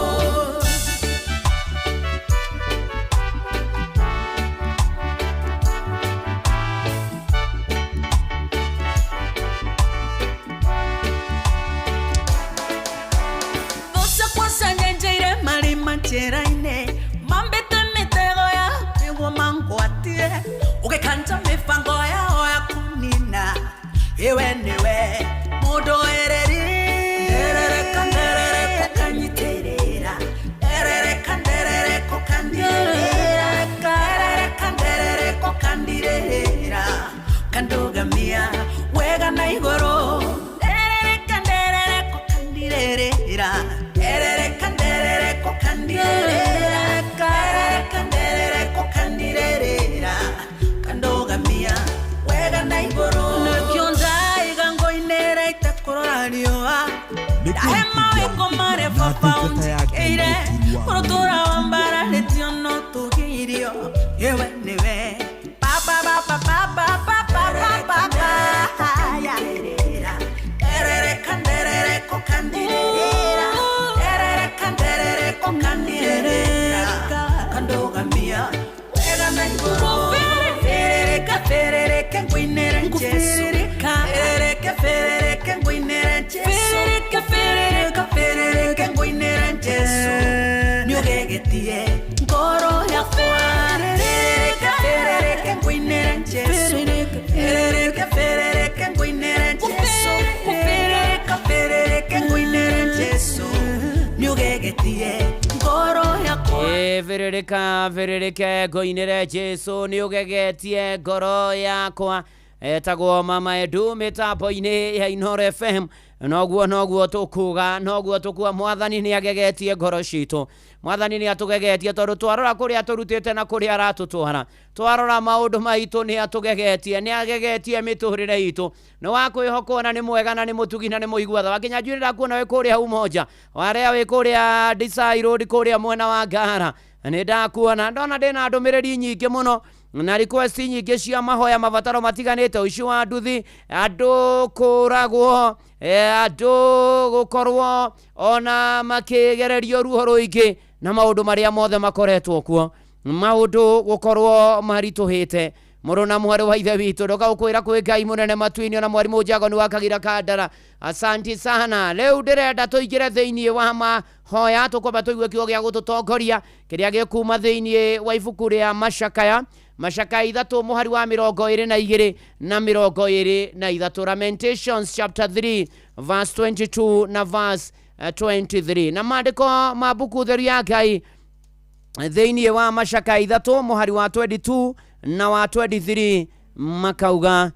Njĩra-inĩ mambĩte mĩtego ya nĩguo mangwatie, ũgĩkanja mĩbango yao ya kũnina, iwe nĩwe mũndũ ereri, derere kandere kokanyiterera, derere kandere kokandirera, derere kandere kokandirera, kandogamia wega na igoro, derere kandere kokandirera, derere kandere komare papa unjikeire Urotura wambara letio no tukirio Ewe niwe Papa papa papa papa papa ya Erere kanderere kokandirera Erere kanderere kokandirera Kandoga mia Ega na ngoro Ferere kenguinere Jesu Ferere kenguinere Jesu Ferere kenguinere Jesu Nyugegetie ngoro ya Ferere kenguinere Jesu Ferere kenguinere Jesu Ferere kenguinere Jesu Nyugegetie ngoro ya Verereka goinere Jesu niugegetie ngoro yakwa etagwo mama edu mitapo-ini ya Inooro FM noguo tukuga mwathani ni agegetie ngoro citu mwathani ni atugegetie tondu twarora kuria turutite na kuria aratutwara twarora maundu maitu ni atugegetie ni agegetie miturire itu ni wakwihokwo na ni mwega na ni mutugi na ni muiguatha wakinya njurira kuona we kuria umoja waria we kuria Desai Road kuria mwena wa Ngara ni ndakuona ndona ndina ndumiriri nyingi muno na request nyingi cia mahoya mabataro matiganite uci wa nduthi andu kuragwo andu gukorwo ona makigererio ruho ruingi na maundu maria mothe makoretwo kuo maundu gukorwo marituhite muruna mwari wa ithe witu ndoka ukwira kwi Ngai munene matuini ona mwarimu Njago ni wakagira kandara asanti sana leo ndirenda tuigire thiini wa mahoya tukomba tuigue kiugo gia gututongoria kiria gikuma thiini wa ibuku ria Macakaya ithatu muhari wa 22 na 23 Lamentations chapter 3 verse 22 na verse 23 na maandiko ma buku theru ya Ngai thiini wa Macakaya ithatu muhari wa 22 na wa 23 makauga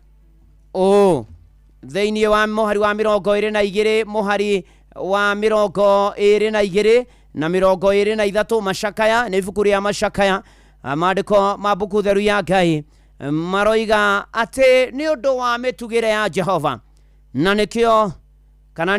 thiini wa muhari wa 22 muhari wa 22 na 23 Macakaya ni ibuku ria Macakaya maandiko ma buku theru ya Ngai maroiga ati ni undu wa mitugire ya Jehova na nikio kana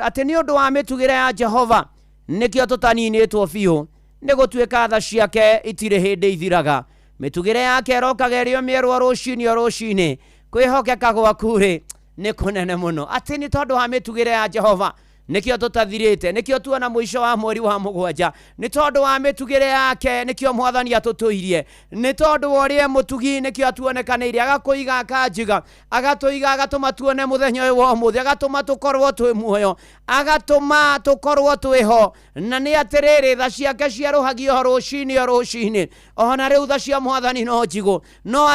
ati ni undu wa mitugire ya Jehova nikio tutaninitwo biu ni gutuika tha ciake itire hindi ithiraga mitugire yake rokagerio mierwa rucini kwihokeka gwaku ri ni kunene muno ati ni tondu wa mitugire ya Jehova nikio tutathirite nikio tuona mwisho wa mweri wa mugwanja ni tondu wa mitugire yake nikio mwathani atutuirie ni tondu wa rie mutugi nikio atuonekaniire agakuiga akanjiga agatuiga agatuma tuone muthenya uyu wa muthi agatuma tukorwo twi muoyo agatuma tukorwo twiho na ni atiriri tha ciake ciaruhagio rucini ona riu tha cia mwathani no njigu no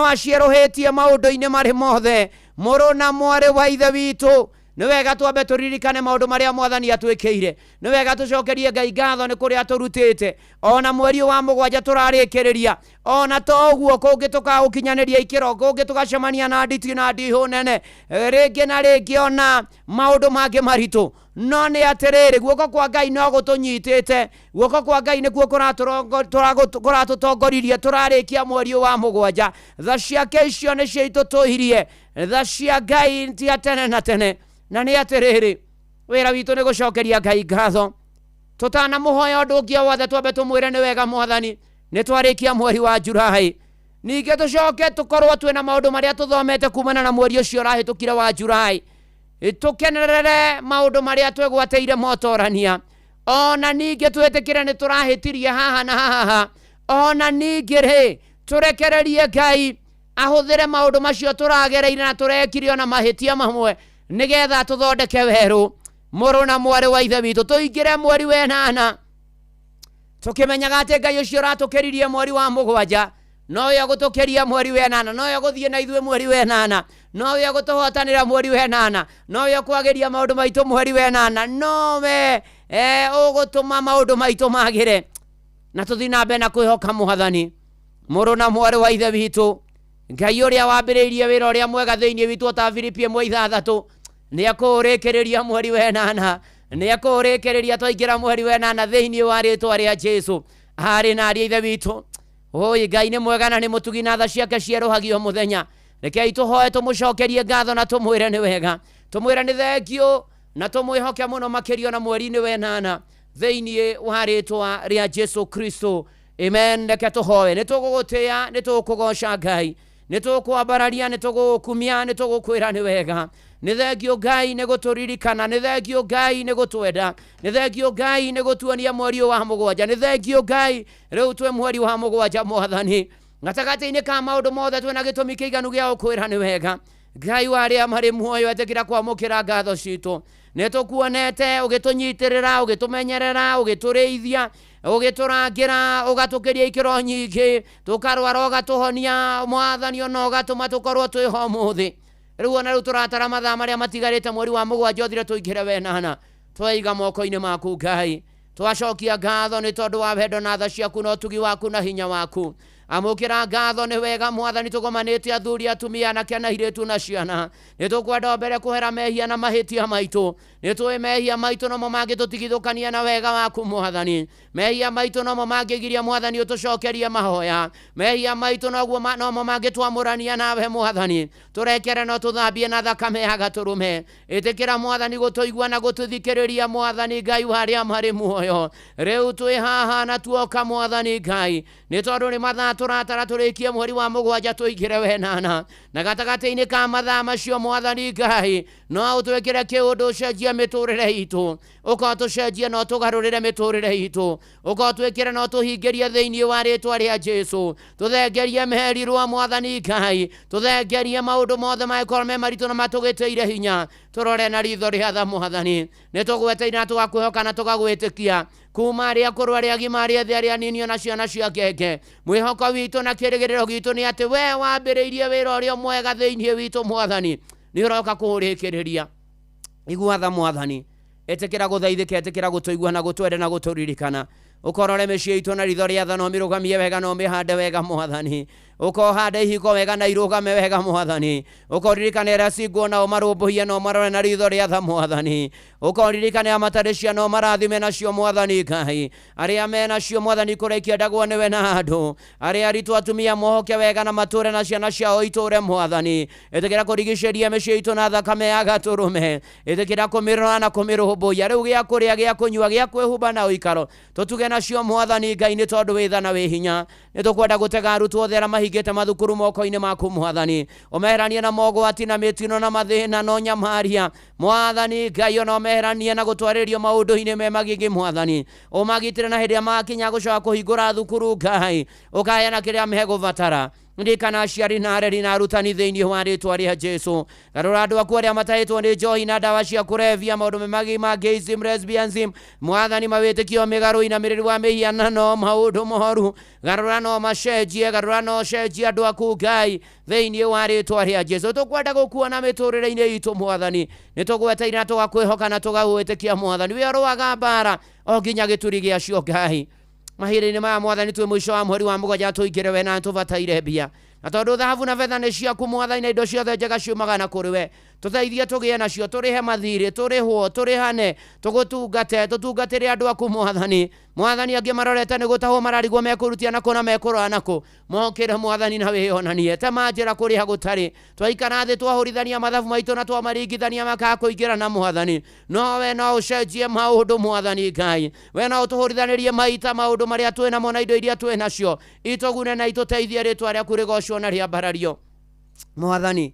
acieruhitie maundu-ini mari mothe muruna mwari wa ithe witu ni wega twambe turirikane maundu maria mwathani atwikiire ni wega tucokerie Ngai ngatho ni kuria turutite ona mweri wa mugwanja turarikiriria ona toguo kungi tukaukinyaniria ikiro kungi tugacemania na nditi na ndihu nene ringi na ringi ona maundu mangi maritu no ni atiriri guoko kwa Ngai no gutunyitite guoko kwa Ngai ni kuo kuratutongoririe turarikia mweri wa mugwanja tha ciake icio ni ciaitutuhirie tha cia Ngai ti atene na tene na ni atiriri wira witu ni gucokeria Ngai ngatho tutana muhoya undu ungi wothe twambe tumwire ni wega mwathani ni twarikia mweri wa Julai ninge tucoke tukorwo twina maundu maria tuthomete kumana na mweri ucio rahitukire wa Julai tukenerere maundu maria twegwateire motorania ona ninge twetikire ni turahitirie haha na haha ona ninge ri turekererie Ngai ahuthire maundu macio turagereire na turekirio na mahitia mamwe nigetha tuthondeke weru muruna mwari wa ithe witu tuingire mweri wa 8 tukimenyaga ati Ngai ucio ratukiririe mweri wa mugwanja no yo gutukiria mweri wa 8 no yo guthie na ithwe mweri wa 8 no yo gutuhotanira mweri wa 8 no yo kwageria maundu maitu mweri wa 8 no we ugutuma maundu maitu magire na tuthi na mbere na kwihoka mwathani muruna mwari wa ithe witu Ngai uria wambiriirie wira uria mwega thiini witu ta Filipi 1:6 ni akurikiria mweri wa 8 ni akurikiria twaingira mweri wa 8 thiini wa ritwa ria Jesu hari na ari ithe witu oi Ngai ni mwega na ni mutugi na tha ciake cieruhagio muthenya rekei tuhoe tumucokerie ngatho na tumwire ni wega tumwire ni thengio na tumwihoke muno makirio na mweri-ini wenana thĩinĩ wa rĩtwa rĩa Jesu Kristo. Amen. Reke tũhoe. Nĩ tũgũgũtĩĩa, nĩ tũgũkũgoca Ngai, nĩ tũkwambararia, nĩ tũgũkumia, nĩ tũgũkwĩra nĩ wega. Nĩ thengio Ngai nĩ gũtũririkana, nĩ thengio Ngai nĩ gũtwenda, nĩ thengio Ngai nĩ gũtuonia mweri wa mũgwanja, nĩ thengio Ngai rĩu twĩ mweri wa mũgwanja Mwathani. Gatagatĩ-inĩ ka maũndũ mothe twĩna gĩtũmi kĩiganu gĩa gũkwĩra nĩ wega. Ngai wa arĩa marĩ muoyo etĩkĩra kwamũkĩra ngatho citũ. Nĩ tũkuonete ũgĩtũnyitĩrĩra, ũgĩtũmenyerera, ũgĩtũrĩithia, ũgĩtũrangĩra, ũgatũkĩria ikĩro nyingĩ, tũkarwara ũgatũhonia Mwathani, ona ũgatũma tũkorwo twĩho ũmũthĩ. Rĩu ona rĩu tũratara mathaa marĩa matigarĩte mweri wa mũgwanja ũthire tũingĩre wenana, twaiga moko-inĩ maku Ngai. Twacokia ngatho nĩ tondũ wa wendo na tha ciaku na ũtugi waku na hinya waku. Amũkĩra ngatho nĩ wega Mwathani, tũgomanĩte athuri, atumia, anake na airĩtu na ciana. Nĩ tũkwenda mbere kũhera mehia na mahĩtia maitũ. Nĩ tũĩ mehia maitũ nomo mangĩtũtigithũkania na wega waku Mwathani. Mehia maitũ nomo mangĩgiria Mwathani ũtũcokerie mahoya. Mehia maitũ nomo mangĩtwamũrania nawe Mwathani. Tũrekere no tũthambie na thakame ya gatũrũme. Ĩtĩkĩra Mwathani gũtũigua na gũtũthikĩrĩria Mwathani Ngai wa arĩa marĩ muoyo. Rĩu twĩ haha na tuoka Mwathani Ngai, nĩ tondũ nĩ mathaa tũratara tũrĩkie mweri wa mũgwanja tũingĩre wenana. Na gatagatĩ-inĩ ka mathaa macio Mwathani Ngai, no ũtwĩkĩre kĩũndũ ũcenjie mĩtũrĩre itũ, ũkatũcenjie no tũgarũrĩre mĩtũrĩre itũ, ũkatwĩkĩre no tũhingĩrie thĩinĩ wa rĩtwa rĩa Jesu. Tũthengerie merirwo Mwathani Ngai, tũthengerie maũndũ mothe mangĩkorwo me maritũ na matũgĩtĩire hinya, tũrore na ritho rĩa tha Mwathani. Nĩ tũgweteire na tũgakwĩhoka na tũgagwĩtĩkia kuma arĩa akũrũ, arĩa agima, arĩa ethĩ, arĩa anini, ona ciana cia ngenge. Mwĩhoko witũ na kĩrĩgĩrĩro gitũ nĩ atĩ we wambĩrĩirie wĩra ũrĩa mwega thĩinĩ witũ Mwathani, nĩ ũroka kũũrĩkĩrĩria. Igua tha Mwathani, ĩtĩkĩra gũthaithĩka, ĩtĩkĩra gũtũigua na gũtwenda na gũtũririkana. Ũkorore mĩciĩ itũ na ritho rĩa tha, no mĩrũgamie wega, no mĩhande wega Mwathani. Ũkohande ihiko wega na irũgame wega Mwathani. Ũkoririkane arĩa cingwo nao marũmbũhie, no marore na ritho rĩa tha Mwathani. Ũkoririkane arĩa matarĩ cia, no marathime nacio Mwathani Ngai. Arĩa me nacio Mwathani kũraikia ndagwo nĩwe na andũ. Arĩa aritũ atumia mohoke wega na matũre na ciana ciao itũre Mwathani. Ĩtĩkĩra kũrigicĩria mĩciĩ itũ na thakame ya gatũrũme. Ĩtĩkĩra kũmĩrora na kũmĩrũmbũiya. Rĩu gĩa kũrĩa, gĩa kũnyua, gĩa kwĩhumba na ũikaro tũtuge nacio Mwathani Ngai, nĩ tondũ wĩ tha na wĩ hinya. Nĩ tũkwenda gũtega arutwo othe arĩa mahingĩte mathukuru moko-inĩ maku Mwathani. Ũmeheranie na mogwati na mĩtino na mathĩna na ũnyamaria Mwathani Ngai, ona ũmeheranie na gũtwarĩrio maũndũ-inĩ me magigi Mwathani. Ũmagitĩre na hĩndĩ ĩrĩa makinya gũcoka kũhingũra thukuru Ngai, ũkaheana kĩrĩa megũbatara. Ndikana aciari na areri na arutani thĩinĩ wa rĩtwa rĩa Jesu. Garũra andũ aku arĩa matahĩtwo nĩ njohi na ndawa cia kũrebia, maũndũ me magigi ma gayism, lesbianism Mwathani, mawĩtĩkio mĩgarũ, inamĩrĩri wa mĩhianano, maũndũ moru. Garũra no macenjie, garũra no cenjie andũ aku Ngai thĩinĩ wa rĩtwa rĩa Jesu. Tũkwenda gũkuona mĩtũrĩre-inĩ itũ Mwathani, nĩ tũgweteire na tũgakwĩhoka na tũgagwĩtĩkia Mwathani. We ũrũaga mbara o nginya gĩturi gĩacio Ngai. Mahinda-inĩ maya Mwathani, twĩ mũico wa mweri wa mũgwanja tũingĩre we na tũbataire mbia, na tondũ thahabu na betha nĩ ciaku Mwathani, na indo ciothe njega ciumaga na kũrĩ we. Tũteithie tũgĩe nacio, tũrĩhe mathirĩ, tũrĩhwo, tũrĩhane, tũgũtungate, tũtungatĩre andũ aku Mwathani. Mwathani, angĩ marorete nĩ gũtahwo mararigwo mekũrutia nakũ na mekũrora nakũ, mokĩre Mwathani na wĩonanie. Tema njĩra kũrĩa gũtarĩ, twaikara thĩ twahũrithania mathabu maitũ na twamaringithania makaga kũingĩra na Mwathani. No we no ũcenjie maũndũ Mwathani Ngai, we no ũtũhũrithanĩrie maita maũndũ marĩa twĩ namo na indo iria twĩ nacio, itũgune na itũteithie, rĩtwa rĩaku rĩgocwo na rĩambarario Mwathani.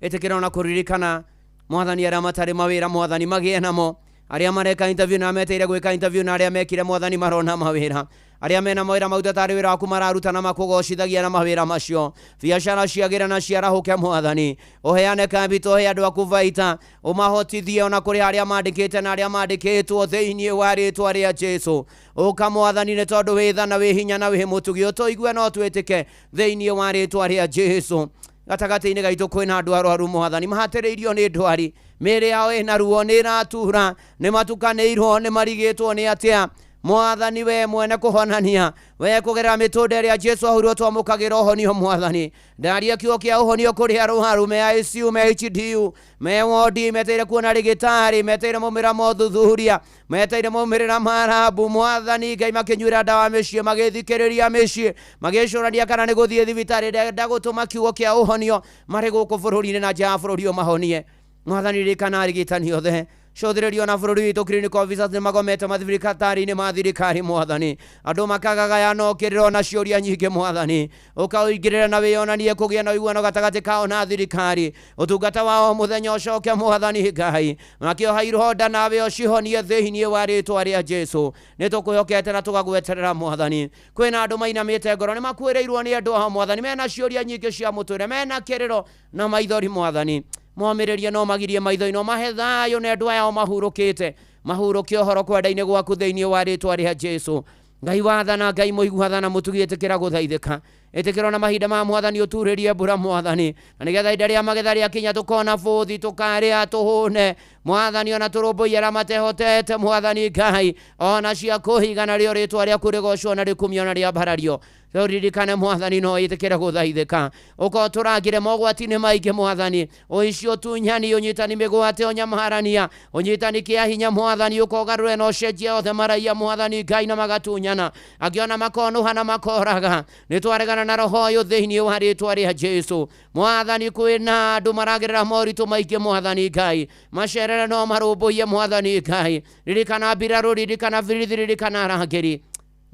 Ĩtĩkĩra ona kũririkana Mwathani arĩa matarĩ mawĩra Mwathani magĩe namo, arĩa mareka interview na meteire gwĩka interview, na arĩa mekire Mwathani marona mawĩra, arĩa mena mawĩra mau tatarĩ wĩra waku mararuta na makũgocithagia na mawĩra macio. Biacara ciagĩre na ciarahũke Mwathani, ũheane capital, ũhe andũ aku baita, ũmahotithie ona kũrĩ arĩa mandĩkĩte na arĩa mandĩkĩtwo thĩinĩ wa rĩtwa rĩa Jesu. Ũka Mwathani, nĩ tondũ wĩ tha na wĩ hinya na wĩ mũtugi, ũtũigue no twĩtĩke thĩinĩ wa rĩtwa rĩa Jesu. Gatagatĩ-inĩ gaitũ kwĩna andũ arwaru Mwathani, mahatĩrĩirio nĩ ndwari, mĩĩrĩ yao ĩna ruo, nĩ ĩratura, nĩ matukanĩirwo, nĩ marigĩtwo nĩ atĩa. Mwathani, we mwene kũhonania, we kũgerera mĩtũnda ĩrĩa Jesu ahũrirwo twamũkagĩra ũhonio Mwathani. Ndaria kiugo kĩa ũhonio kũrĩ arũaru, me ICU, me HDU, me wodi, meteire kuona rĩgĩtarĩ, meteire maumĩrĩra ma ũthuthuria, meteire maumĩrĩra ma rabu Mwathani Ngai, makĩnyuĩra ndawa mĩciĩ, magĩthikĩrĩria mĩciĩ, magĩcũrania kana nĩ gũthiĩ thibitarĩ, ndenda gũtũma kiugo kĩa ũhonio marĩ gũkũ bũrũri-inĩ na nja ya bũrũri ũmahonie. Mwathani, ririkana arigitani othe, cũthĩrĩrio na bũrũri witũ clinical officers nĩ magomete mathirikari-inĩ ma thirikari Mwathani, andũ makagagaya no kĩrĩro na ciũria nyingĩ Mwathani, ũkaũingĩrĩra na wĩonanie kũgĩa na ũiguano gatagatĩ kao na thirikari, ũtungata wao mũthenya ũcoke Mwathani Ngai, makĩoha ironda nawe ũcihonie thĩinĩ wa rĩĩtwa rĩa Jesũ, nĩ tũkwĩhokete na tũgagweterera Mwathani. Kwĩna andũ mainamĩte ngoro nĩ makuĩrĩirwo nĩ andũ ao Mwathani, mena ciũria nyingĩ cia mũtũrĩre, mena kĩrĩro na maithori Mwathani, momĩrĩrie no magirie maitho ino mahe thayũ na andũ aya mahurũkĩte, mahurũkie ũhoro kwenda-inĩ gwaku thĩinĩ wa rĩĩtwa rĩa Jesũ. Ngai wathana, Ngai mũiguathana mũtugi ĩtĩkĩra gũthaithĩka, ĩtĩkĩra na mahinda ma Mwathani ũturĩrie mbura Mwathani, na nĩgetha ihinda rĩa magetha rĩakinya tũkona bũthi tũkarĩa tũhũne Mwathani, ona tũrũmbũiye arĩa matehotete Mwathani Ngai, ona cia kũhiga narĩo rĩĩtwa rĩaku rĩgocwo na rĩkumio na rĩambarario. Ririkane Mwathani no ĩtĩkĩra gũthaithĩka, ũkorwo tũrangĩre mogwati-inĩ maingĩ Mwathani, ũici ũtunyani, ũnyitani mĩgwate, ũnyamarania, ũnyitani kĩa hinya Mwathani, ũkogarũre na ũcenjie othe maraiya Mwathani Ngai na magatunyana, angĩona makonũha na makoraga, nĩ twaregana na roho ũyũ thĩinĩ wa rĩĩtwa rĩa Jesũ. Mwathani kwĩna andũ maragerera moritũ maingĩ Mwathani Ngai, macerere no marũmbũiye Mwathani Ngai, ririkana mbirarũ, ririkana birithi, ririkana arangĩri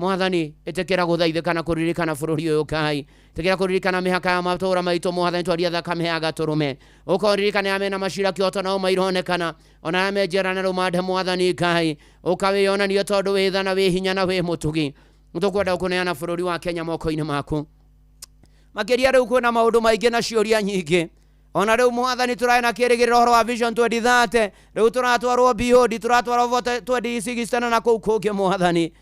Mwathani, ĩtĩkĩra gũthaithĩka na kũririkana bũrũri ũyũ Ngai, ĩtĩkĩra kũririkana mĩhaka ya matũũra maitũ Mwathani, twaria thakame ya gatũrũme, ũkaririkana amena macira kĩoto nao maironekana, ona amenjera na rũmande Mwathani Ngai, ũkawĩonania tondũ wĩ tha na wĩ hinya na wĩ mũtugi, tũkwenda kũneana bũrũri wa Kenya moko-inĩ maku. Makĩria rĩu kwĩna maũndũ maingĩ na ciũria nyingĩ, ona rĩu Mwathani tũraĩ na kĩrĩgĩrĩro ũhoro wa Vision 2030, rĩu tũratwarwo BOD, tũratwarwo vote 2060 na kũu kũngĩ Mwathani.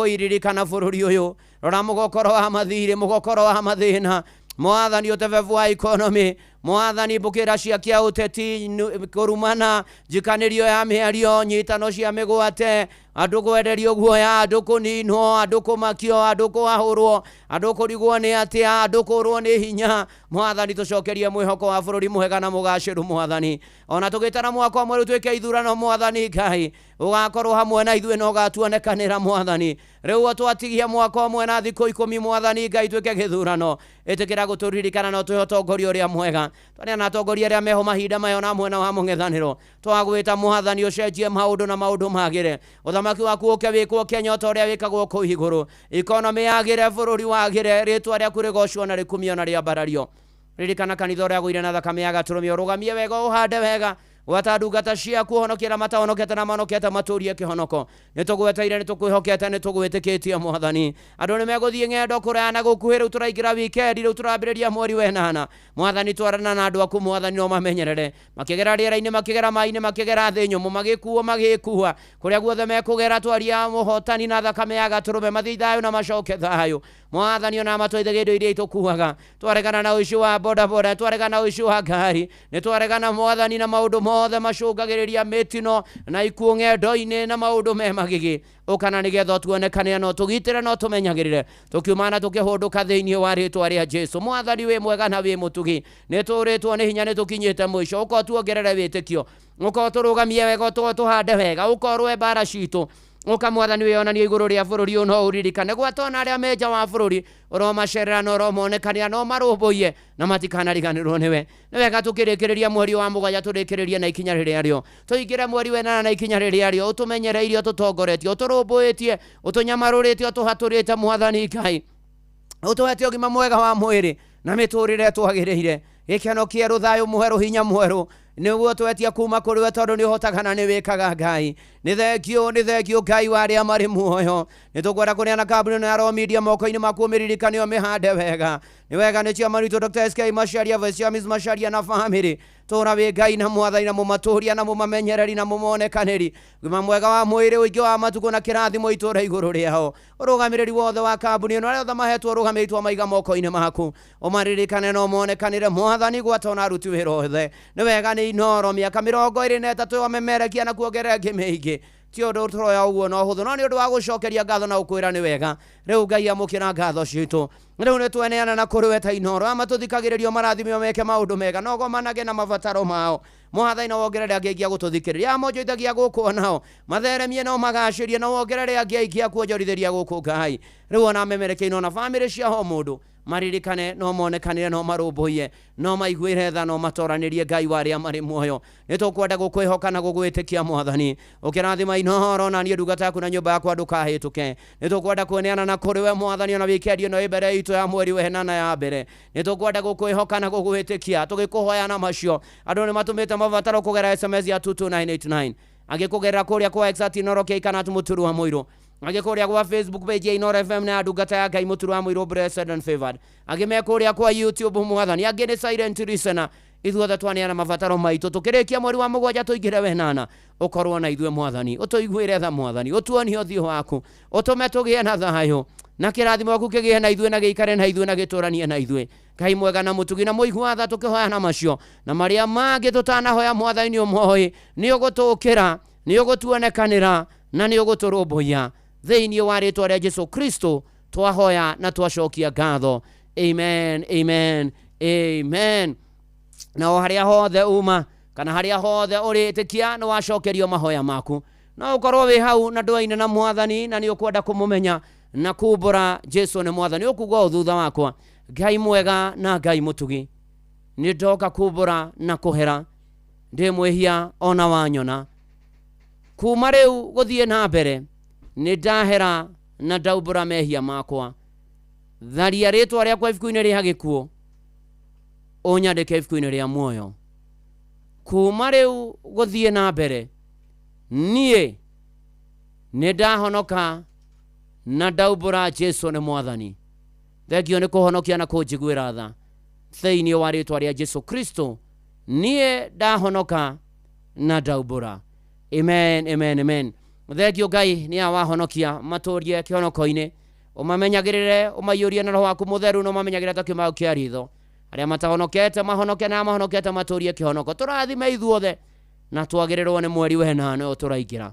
Iririkana bũrũri ũyũ, rora mũgokoro wa mathirĩ, mũgokoro wa mathĩna Mwathani, ũtebebu wa economy Mwathani, mbũkĩra cia kĩa ũteti, kũrumana, njikanĩrio ya mĩario, nyitano cia mĩgwate, andũ kwenderio guoya, andũ kũninwo, andũ kũmakio, andũ kũahũrwo, andũ kũrigwo nĩ atĩa, andũ kũrwo nĩ hinya Mwathani, tũcokerie mwĩhoko wa bũrũri mwega na mũgacĩru Mwathani, ona tũgĩtara mwaka mwerũ twĩke ithurano Mwathani Ngai, ũgakorwo hamwe na ithuĩ na ũgatuonekanĩra Mwathani. Rĩu twatigia mwaka ũmwe na thikũ 10 Mwathani Ngai, twĩke gĩthurano, ĩtĩkĩra gũtũririkana na ũtũhe ũtongoria ũrĩa mwega, twarĩa na atongoria arĩa meho mahinda mayo na mwena wa mũng'ethanĩro, twagwĩta Mwathani ũcenjie maũndũ na maũndũ magĩre, ũthamaki waku ũke wĩkwo Kenya ta ũrĩa wĩkagwo kũu igũrũ, economy yagĩre, bũrũri wagĩre, rĩĩtwa rĩaku rĩgocwo na rĩkumio na rĩambarario. Ririkana kanitha ũrĩa gũire na thakame ya gatũrũme, ũrũgamie wega, ũhande wega, gwata ndungata ciaku, ũhonokie arĩa matahonokete na manokete matũrie kĩhonoko. Nĩ tũgweteire, nĩ tũkwĩhokete, nĩ tũgwĩtĩkĩtie Mwathani. Andũ nĩ megũthiĩ ng'endo kũraya na gũkuhĩ, rĩu tũraingĩra wikendi, rĩu tũrambĩrĩria mweri wa ĩnana Mwathani, twarana na andũ aku Mwathani, no mamenyerere, makĩgera rĩera-inĩ, makĩgera maaĩ-inĩ, makĩgera thĩ nyũmũ, magĩkuo magĩkua, kũrĩa guothe mekũgera, twaria mũhotani na thakame ya gatũrũme, mathiĩ thayũ na macoke thayũ Mwathani, ona matwaithage indo iria itũkuaga, twaregana na ũici wa bodaboda, twaregana na ũici wa ngari, nĩ twaregana Mwathani na maũndũ mothe macũngagĩrĩria mĩtino na ikuũ ng'endo-inĩ na maũndũ me magigi, ũkana nĩgetha ũtuonekanĩre no tũgitĩre no tũmenyagĩrĩre, tũkiumana tũkĩhũndũka thĩinĩ wa rĩĩtwa rĩa Jesũ. Mwathani wĩ mwega na wĩ mũtugi, nĩ tũrĩtwo nĩ hinya, nĩ tũkinyĩte mũico, ũkorwo tuongerere wĩtĩkio, ũkorwo tũrũgamie wega, ũkorwo tũhande wega, ũkorwo mbara citũ, ũka Mwathani wĩonanie igũrũ rĩa bũrũri ũyũ, no ũririkane gwatona arĩa menja wa bũrũri, ũromacerera na ũromonekanĩra, no marũmbũiye na matikanariganĩrwo nĩwe. Nĩ wega tũkĩrĩkĩrĩria mweri wa mũgwanja, tũrĩkĩrĩrie na ikinya rĩrĩa rĩo, tũingĩre mweri wa ĩnana na ikinya rĩrĩa rĩo, ũtũmenyereirie, ũtũtongoretie, ũtũrũmbũĩtie, ũtũnyamarũrĩte, ũtũhatũrĩte Mwathani Ngai, ũtũhete ũgima mwega wa mwĩrĩ na mĩtũrĩre twagĩrĩire, gĩkeno kĩerũ, thayũ mwerũ, hinya mwerũ, nĩguo twetia kuma kũrĩ we, tondũ nĩ ũhotaga na nĩ wĩkaga Ngai. Nĩ thengio Ngai wa arĩa marĩ muoyo, nĩ tũkwenda kũneana kambuni ĩno ya Royal Media moko-inĩ maku, ũmĩririkane ũmĩhande wega. Nĩ wega nĩ cia maritũ Dr. SK Macharia, Vice Chairman Macharia na family, tũra wĩ Ngai na Mwathani na mũmatũria na mũmamenyereri na mũmonekanĩri, ũgima mwega wa mwĩrĩ, ũingĩ wa matukũ na kĩrathimo itũũra igũrũ rĩao, ũrũgamĩrĩri wothe wa kambuni ĩno, arĩa othe mahetwo ũrũgamĩrĩri maiga moko-inĩ maku, ũmaririkane na ũmonekanĩre Mwathani, gwatona aruti wĩra othe. Nĩ wega nĩ inoro mĩaka 23 wamemerekia na kuongerera ĩngĩ mĩingĩ, ti ũndũ tũroya ũguo no hũthũ, no nĩ ũndũ wa gũcokeria ngatho na ũkwĩra nĩ wega. Rĩu Ngai amũkĩra ngatho citũ, rĩu nĩ tweneana na kũrĩ we ta inoro, amatũthikagĩrĩrio marathimio meke maũndũ mega, no gomanage na mabataro mao Mwathani, na wongerere angĩ aingĩ a gũtũthikĩrĩria, amonjoithagia gũkũ nao matheremie na ũmagacĩrie, na wongerere angĩ aingĩ a kuonjorithĩria gũkũ Ngai. Rĩu ona memerekeino na bamĩrĩ ciao mũndũ maririkane no monekanire no marũmbũiye no maiguĩre tha no matoranĩrie Ngai warĩa marĩ muoyo. Nĩtũkwenda gũkwĩhoka na gũgwĩtĩkia Mwathani, ũkĩrathima Inooro na niĩ ndungata yaku na nyũmba yakwa ndũkahĩtũke. Nĩtũkwenda kuoneana na kũrĩ we Mwathani ona wikendi ĩno ĩ mbere itũ ya mweri wenana ya mbere. Nĩtũkwenda gũkwĩhoka na gũgwĩtĩkia tũgĩkũhoya na macio. Andũ nĩmatũmĩte mabataro kũgera SMS ya 22989 agĩkũgerera kũrĩa kwa X Inooro K kana mũturu wa mũirũ, agĩkũrĩa kwa Facebook page ya Inooro FM na ndungata ya Ngai mũturu wa mũirũ Blessed and Favored, agĩmekũrĩa kwa YouTube Mwathani, angĩ nĩ silent listener. Ithuothe twaneana mabataro maitũ tũkĩrĩkia mweri wa mũgwanja tũingĩre wenana, ũkorwo na ithuĩ Mwathani, ũtũiguĩre tha Mwathani, ũtuonie ũthiũ waku, ũtũme tũgĩe na thayũ na kĩrathimo gĩaku kĩgĩe na ithuĩ na gĩikare na ithuĩ na gĩtũranie na ithuĩ. Ngai mwega na mũtugi na mũigua tha tũkĩhoya na macio na marĩa mangĩ tũtanahoya Mwathani ũmũĩ, nĩ ũgũtũũkĩra, nĩ ũgũtuonekanĩra na nĩ ũgũtũrũmbũiya thĩinĩ wa rĩĩtwa rĩa Jesũ Kristo twahoya na twacokia ngatho. Amen, amen, amen. Na o harĩa hothe uma kana harĩa hothe ũrĩtĩkia nĩ wacokerio mahoya maku, no ũkorwo wĩ hau na ndũaine na Mwathani na nĩ ũkwenda kũmũmenya na kumbũra Jesũ nĩ Mwathani, ũkugwa ũthutha wakwa. Ngai mwega na Ngai mũtugi, nĩ ndoka kumbũra na kũhera, ndĩ mwĩhia ona wanyona. Kuma rĩu gũthiĩ na mbere nĩ ndahera na ndaumbũra mehia makwa. Tharia rĩĩtwa rĩakwa ibuku-inĩ rĩa gĩkuũ, ũnyandĩke ibuku-inĩ rĩa muoyo. Kuma rĩu gũthiĩ na mbere niĩ nĩ ndahonoka na ndaumbũra Jesũ nĩ Mwathani. Thengio nĩ kũhonokia na kũnjiguĩra tha thĩinĩ wa rĩĩtwa rĩa Jesũ Kristo, niĩ ndahonoka na ndaumbũra. Amen, amen, amen. Thengio Ngai nĩ awahonokia matũrie kĩhonoko-inĩ, ũmamenyagĩrĩre, ũmaiyũrie na Roho waku Mũtheru na ũmamenyagĩrĩre ta kĩmao kĩa ritho. Arĩa matahonokete mahonoke na mahonokete matũrie kĩhonoko. Tũrathime ithuothe na twagĩrĩrwo nĩ mweri wenana ũyũ tũraingĩra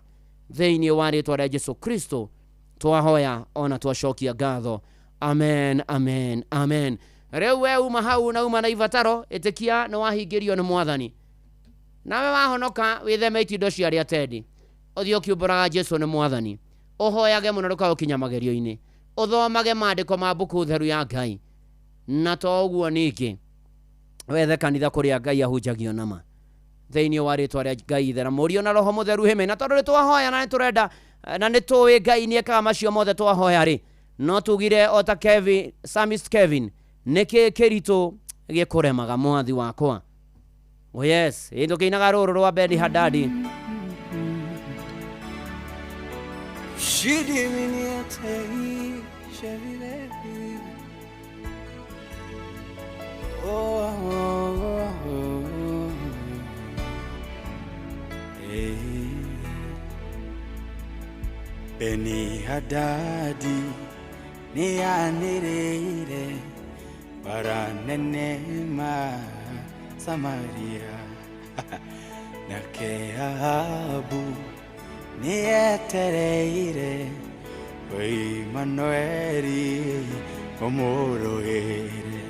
thĩinĩ wa rĩĩtwa rĩa Jesũ Kristo twahoya ona twacokia ngatho. Amen, amen, amen. Rĩu we uma hau na uma na ibataro, ĩtĩkia nĩ wahingĩrio nĩ Mwathani. Nawe wahonoka wĩtheme itindo cia arĩa tendi, ũthiĩ ũkiumbũraga Jesũ nĩ Mwathani, ũhoyage mũno ndũkaũkinya magerio-inĩ, ũthomage maandĩko ma mbuku theru ya Ngai, na to ũguo ningĩ wethe kanitha kũrĩa Ngai ahunjagio nama thĩinĩ wa rĩĩtwa rĩa Ngai Ithe na Mũriũ na Roho Mũtheru. Hĩme na tondũ nĩ twahoya na nĩ tũrenda na nĩ tũĩ Ngai nĩ ekaga macio mothe twahoya rĩ, no tugire o ta Psalmist Kevin, nĩkĩ kĩritũ gĩkũremaga mwathi wakwa. Oh yes, tũkĩinaga rũrũ rwa Ben Hadadi. Ben Hadadi ni anĩrĩire bara nene ma Samaria nake Ahabu ni etereire Imanueli ũmũrũĩre.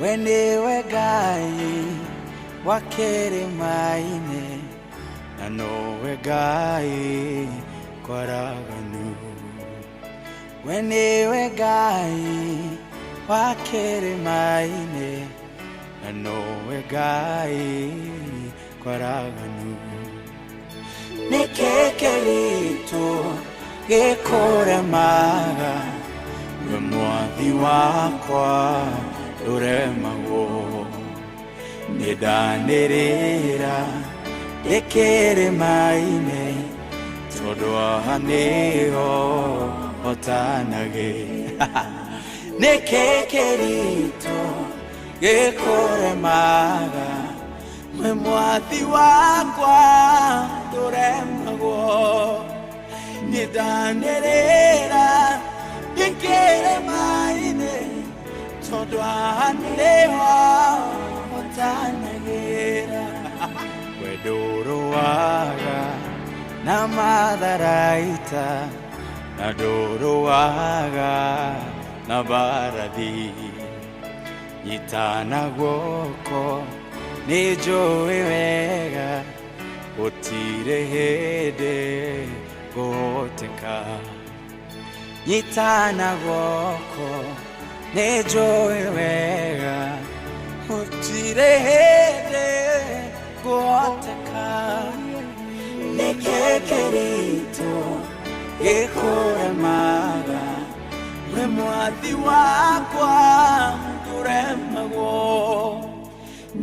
We nĩwe Ngai wa kĩrĩma-inĩ na nowe Ngai kwaraganu. We nĩwe Ngai wa kĩrĩma-inĩ na nowe Ngai kwaraganu. Nĩkĩ kĩritũ gĩkũremaga, we mwathi wakwa ndũremagwo. Nĩndanĩrĩra ndĩkĩrĩma-inĩ tondũ haha nĩho hotanagĩra. Nĩkĩ kĩritũ gĩkũremaga, we mwathi wakwa ndũremagwo. Nĩndanĩrĩra ndĩkĩrĩma-inĩ tondũ haha nĩho hotanagĩra. We ndũrũaga na matharaita na ndũrũaga na mbarathi. Nyitana guoko nĩ njũĩ wega gũtirĩ hĩndĩ ngũhoteka. Nyitana guoko nĩnjũĩ wega gũtirĩ hĩndĩ ngũhoteka nĩkĩ kĩritũ gĩkũremaga we mwathi wakwa ndũremagwo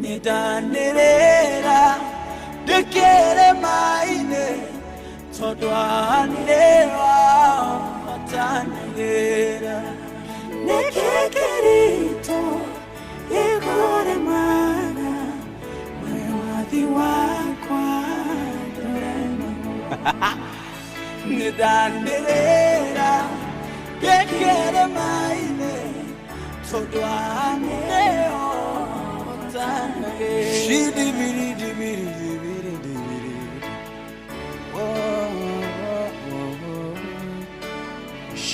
nĩndanĩrĩra ndĩkĩrĩma-inĩ tondũ anĩwa matanagĩra nĩkĩ kĩritũ gĩkũremaga we mwathi wakwa ndũremagwo nĩndanĩrĩra ndĩkĩrĩma-inĩ tondũ anĩwa matanagĩra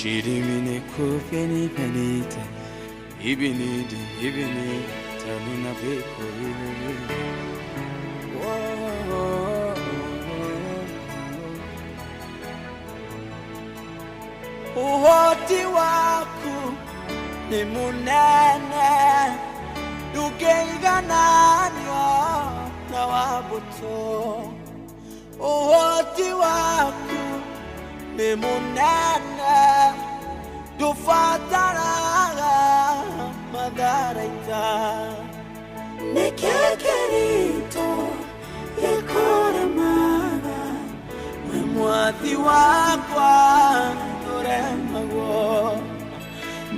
Shidimine kufeni penite ibini tanuna beko ibini uhoti waku ni munene ndũngĩigananio na wabuto uhoti waku ni munene ndũbataraga matharaita nĩkĩ kĩritũ gĩkũremaga we mwathi wakwa ndũremagwo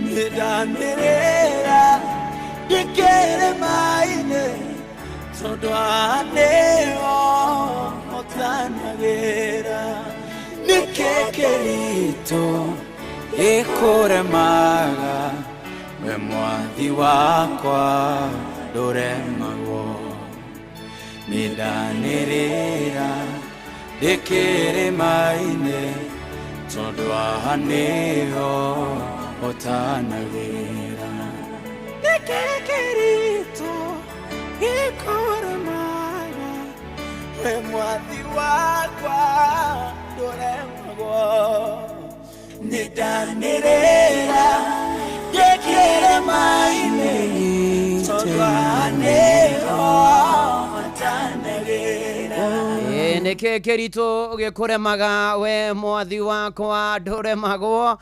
nĩndanĩrĩra ndĩkĩrĩma-inĩ tondũ anĩo mũtanagĩra nĩkĩ kĩritũ gĩkũremaga we mwathi wakwa ndũremagwo nĩndanĩrĩra ndĩkĩrĩma-inĩ tondũ anĩo mũtanagĩra nĩkĩ kĩritũ gĩkũremaga we mwathi wakwa ndũremagwo nĩndanĩrĩra ndĩkĩrĩma-inĩ tondũ anĩo matanagĩra nĩkĩ kĩritũ gĩkũremaga we mwathi wakwa ndũremagwo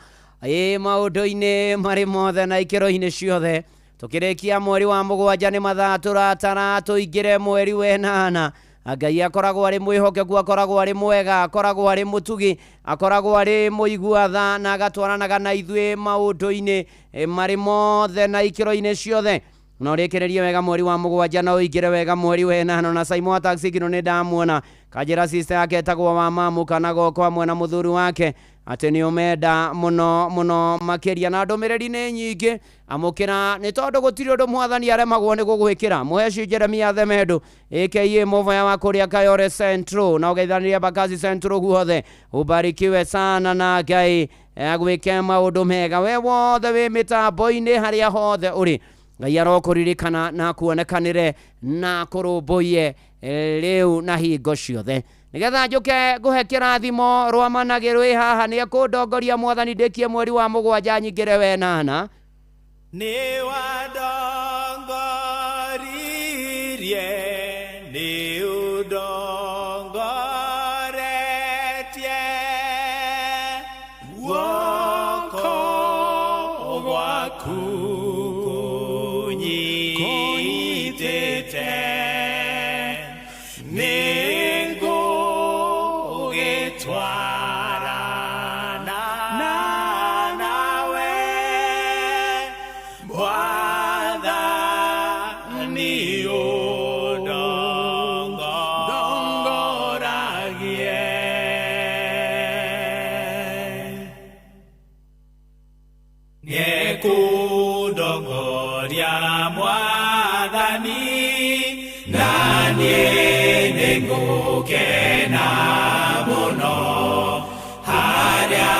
maũndũ-inĩ marĩ mothe na ikĩro-inĩ ciothe tũkĩrĩkia mweri wa mũgwanja nĩ mathaa tũratara tũingĩre mweri wenana Ngai akoragwo arĩ mwĩhokeku akoragwo arĩ mwega akoragwo arĩ mũtugi akoragwo arĩ mũigua tha na agatwaranaga na ithuĩ maũndũ-inĩ marĩ mothe na ikĩro-inĩ ciothe no rĩkĩrĩrie wega mweri wa mũgwanja na ũingĩre wega mweri wenana na Simon Taxi kino nĩ ndamuona kanjĩra sister yake etagwo wa mamu kana goko hamwe na mũthuri wake atĩ nĩ ũmenda mũno makĩria na ndũmĩrĩri nĩ nyingĩ amũkĩra nĩ tondũ gũtirĩ ũndũ mwathani aremagwo nĩ gũgwĩkĩra mũheci Jeremia Themendu aka mũvoya wa kũrĩa Kayore Central na ũgeithanĩria Mbagathi Central guothe ubarikiwe sana na Ngai agwĩke maũndũ mega we wothe wĩ mĩtambo-inĩ harĩa hothe ũrĩ Ngai arokũririkana na kuonekanĩre na kũrũmbũiye rĩu na hingo ciothe nĩgetha njũke ngũhe kĩrathimo rwamanagĩ rwĩ haha nĩ ekũndongoria mwathani ndĩkie mweri wa mũgwanja nyingĩre wenana nĩ wandongoririe nĩ ũndongoretie guoko gwaku kunyitĩte Kena mono harya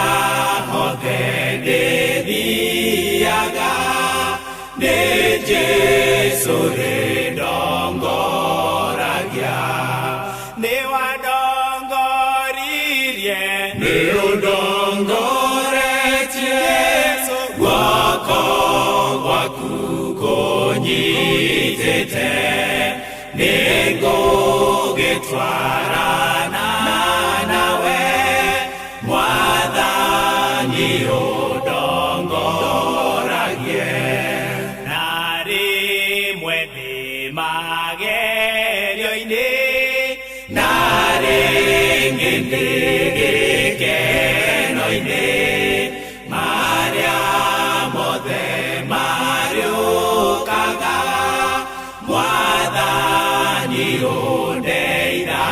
hothe ndithiaga nĩ Jesũ rĩndongoragia nĩ wandongoririe nĩ ũndongoretie guoko ningũgĩtwarana nawe Mwathani ũndongoragie na rĩmwe ndĩ magerio-inĩ na rĩngĩ ndĩ gĩkeno-inĩ marĩa mothe mariũkaga Mwathani ũndeitha.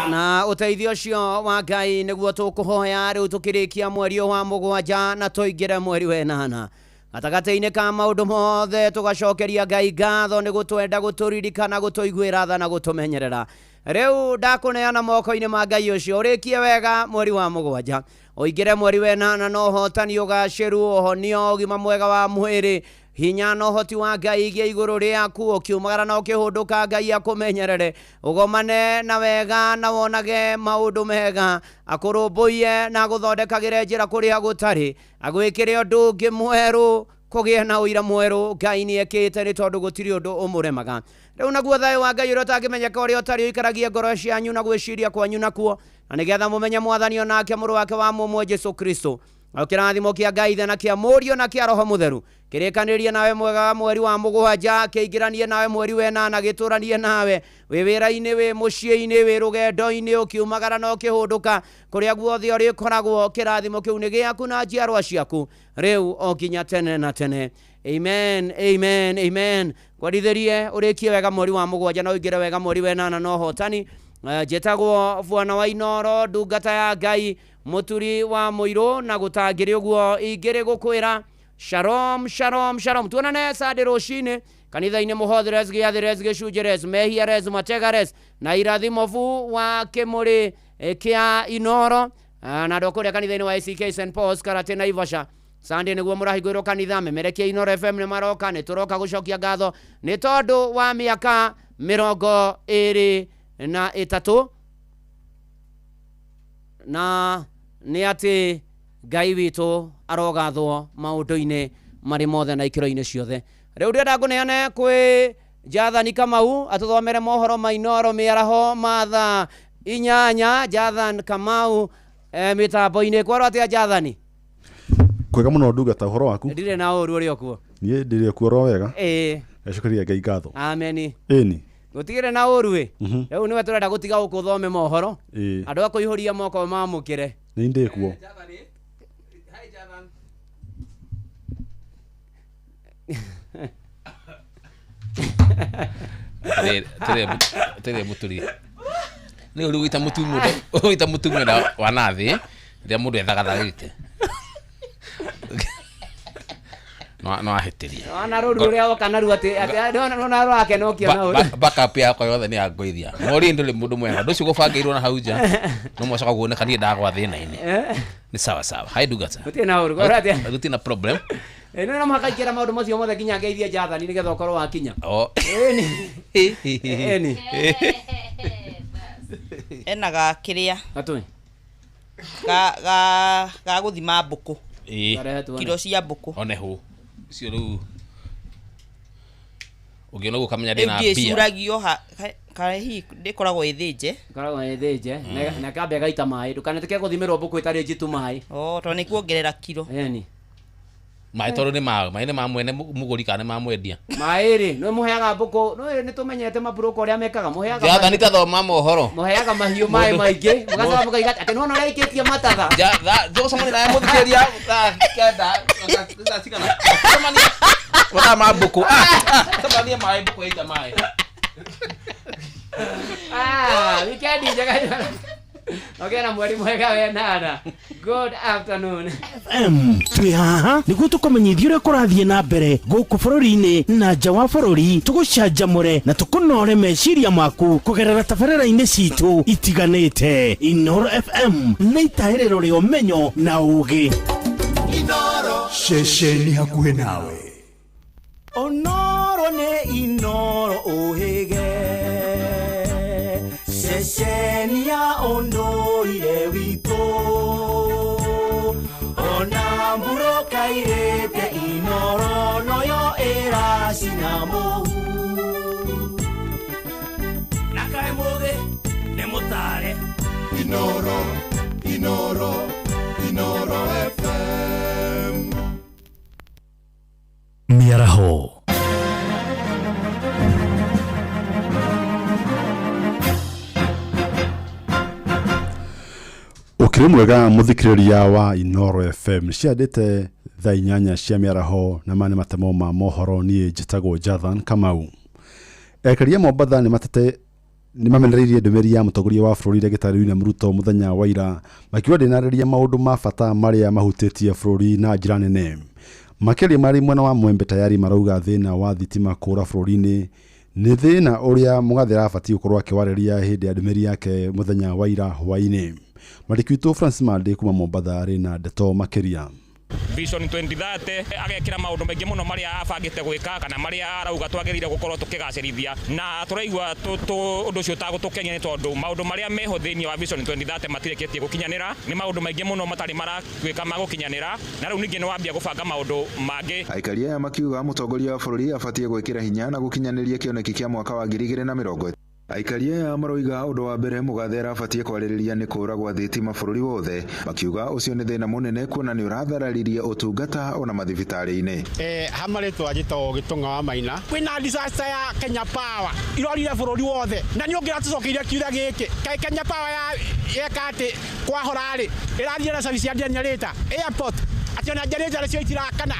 Na ũteithio ũcio wa Ngai nĩguo tũkũhoya rĩu tũkĩrĩkia mweri wa mũgwanja na tũingĩre mweri wa ĩnana. Gatagatĩ-inĩ ka maũndũ mothe tũgacokeria Ngai ngatho nĩ gũtwenda, gũtũririkana, gũtũiguĩra tha na gũtũmenyerera. Rĩu ndakũneana moko-inĩ ma Ngai ũcio, ũrĩkie wega mweri wa mũgwanja, ũingĩre mweri wa ĩnana na ũhotani, ũgacĩru, ũhonio, ũgima mwega wa mwĩrĩ, hinya na ũhoti wa Ngai igĩ igũrũ rĩaku, ũkiumagara na ũkĩhũndũka Ngai akũmenyerere, ũgomane na wega na wonage maũndũ mega, akũrũmbũiye na gũthondekagĩre njĩra kũrĩa gũtarĩ, agwĩkĩre ũndũ ũngĩ mwerũ, kũgĩa na ũira mwerũ Ngai nĩekĩte nĩ tondũ gũtirĩ ũndũ ũmũremaga. Rĩu naguo thayũ wa Ngai ũrĩa ũtangĩmenyeka ũrĩa ũtarĩ ũikaragie ngoro cianyu na gwĩciria kwanyu nakuo, na nĩgetha mũmenye Mwathani onake mũrũ wake wa mũmwe Jesũ Kristo, kĩrathimo kĩa Ngai na kĩa Mũriũ na kĩa Roho Mũtheru kĩrĩkanĩrie nawe mwega wa mweri wa mũgwanja, kĩingĩranie nawe mweri wa ĩnana, gĩtũranie nawe wĩ wĩra-inĩ, wĩ mũciĩ-inĩ, wĩ rũgendo-inĩ, ũkiumagara na ũkĩhũndũka kũrĩa guothe ũrĩkoragwo. Kĩrathimo kĩu nĩ gĩaku na njiarwa ciaku rĩu o nginya tene na tene. Amen, amen, amen. Kwarithĩrie ũrĩkie wega mweri wa mũgwanja na ũingĩre wega mweri wa ĩnana na ũhotani. Njĩtagwo Bwana wa Inoro, ndungata ya Ngai, mũturi wa mũirũ, na gũtangĩrĩ ũguo ingĩrĩ gũkwĩra shalom, shalom, shalom. Tuonane Sunday rũcinĩ kanitha-inĩ Mũhotheres, Gĩathĩres, Gĩcunjĩres, Mehiares, Mategares na irathimo fu wa kĩmũrĩ kĩa Inoro, na andũ kũrĩa kanitha-inĩ wa ACK St Paul's Karate Naivasha. Sunday nĩguo mũrahingũrĩrwo kanitha, memerekia Inoro FM nĩ maroka, nĩ tũroka gũcokia ngatho nĩ tondũ wa mĩaka 23 na nĩ atĩ Ngai witũ arogathwo maũndũ-inĩ marĩ mothe na ikĩro-inĩ ciothe. Rĩu ndĩrenda ngũneane kwĩ Jathani Kamau atũthomere mohoro ma Inoro mĩaraho ma thaa 8. Jathan Kamau mĩtambo-inĩ kwaro atĩa Jathani? Kwega mũno ndungata, ũhoro waku? Ndirĩ na ũru ũrĩ okuo. Niĩ ndĩrĩ kuo ro wega. Acokeria Ngai ngatho. Amen. Ĩni. Gũtigĩre na ũru ĩ. Rĩu nĩwe tũrenda gũtiga gũkũthome mohoro. Andũ akũihũria moko mamũkĩre. Nĩ ndĩ kuo. Tere muturi ni uri wita mutumu da wanathi ria mundu ethagatharite no ahetiria ana ruru ria oka naru ati no rake no kia na uri backup yako yothe ni angoithia mori nduri mundu mwega nducio gubangirwo na hauja no mocoka guonekania ndagwa thina-ini ni sawa sawa hai ndungata guti na uru gora ati guti na problem. Eno na makaikira maundu macio mothe kinya Ngeithia Jathani nigetha ukorwo wakinya. Eni enaga kiria atui ga guthima mbuku kilo cia mbuku one hu cio riu ugiona gukamenya ndina mbia ngicuragio kahi ndikoragwo ithinje na kambe gaita mai ndukaneteke guthimirwo mbuku itari njitu mai to ni kuongerera kilo. Eni mai toro ni ma mwene muguri kana ma mwendia mai ri no muheaga mbuku no ni tumenyete mabruko ria mekaga muheaga Jathani tathoma mohoro muheaga mahiu mai maingi mugacoka mukaiga ati no reikitie matatha jo somani na muthikiria kenda ngatikana somani wata ma mbuku somani mai mbuku ita mai weekend njega. Okay, na mweri mwega we nana. Good afternoon. Twi haha niguo tukumenyithia uria kurathiĩ na mbere gũkũ bũrũri-inĩ na nja wa bũrũri, tũgũcanjamũre na tũkũnore meciria maku kũgerera tabarĩra-inĩ citũ itiganĩte. Inoro FM nĩ itaĩrĩro rĩa ũmenyo na ũũgĩ. Inoro ceceni hakuhĩ nawe. Onoro nĩ Inoro ũhĩge ceceni ya ũndũire witũ, ona mburo kairĩte Inoro noyo ĩracina mũhu. Mukiri mwega muthikiriria wa Inoro FM ciandite thaa 8 cia miaraho na mane matemo ma mohoro ni njitagwo Jathan Kamau. Ekaria Mombatha ni matete ni mamenereirie ndumeri ya mutongoria wa bũrũri Ndagĩtarĩ William Ruto muthenya wa ira makiuga ndinarĩria maũndũ ma bata marĩa mahutĩtie bũrũri na njĩra nene. Makĩria marĩ mwena wa Mwembe tayari marauga thĩna wa thitima kũra bũrũri-inĩ nĩ thĩna ũrĩa Mũgathĩ abatie gũkorwo akĩwarĩria hĩndĩ ya ndumeri yake muthenya wa ira hwaĩ-inĩ. Mwandĩki witũ Francis Mande kuma Mombatha arĩ na ndeto makĩria. Vision 2030 agekira maundu maingi muno maria abangite gwika kana maria arauga twagirire gukorwo tukigacirithia na turaigua undu ucio tagutukenia ni tondu maundu maria meho thiini wa Vision 2030 matireketie gukinyanira ni maundu maingi muno matari maragwika magukinyanira na riu ningi ni wambia gubanga maundu mangi. Aikaria ya makiuga mutongoria wa bũrũri abatie gwikira hinya na gukinyaniria kioneki kia mwaka wa 2030. Aikaria ya maroiga undu wa mbere Mũgathĩ abatie kwarĩrĩria ni kũra gwa thitima bũrũri wothe makiuga ucio ni thĩna munene kuona ni ũrathararirie ũtungata ona mathibitarĩ-inĩ. Hamarĩtwo agĩtagwo Gĩtũng'a wa Maina kwĩna disaster ya Kenya Power irorire bũrũri wothe na nĩ ũngĩra tũcokeire kiuga gĩkĩ Kenya Power yeka atĩ kwahora-rĩ ĩrathiĩ na service ya generator airport atĩ ona generator cio itirakana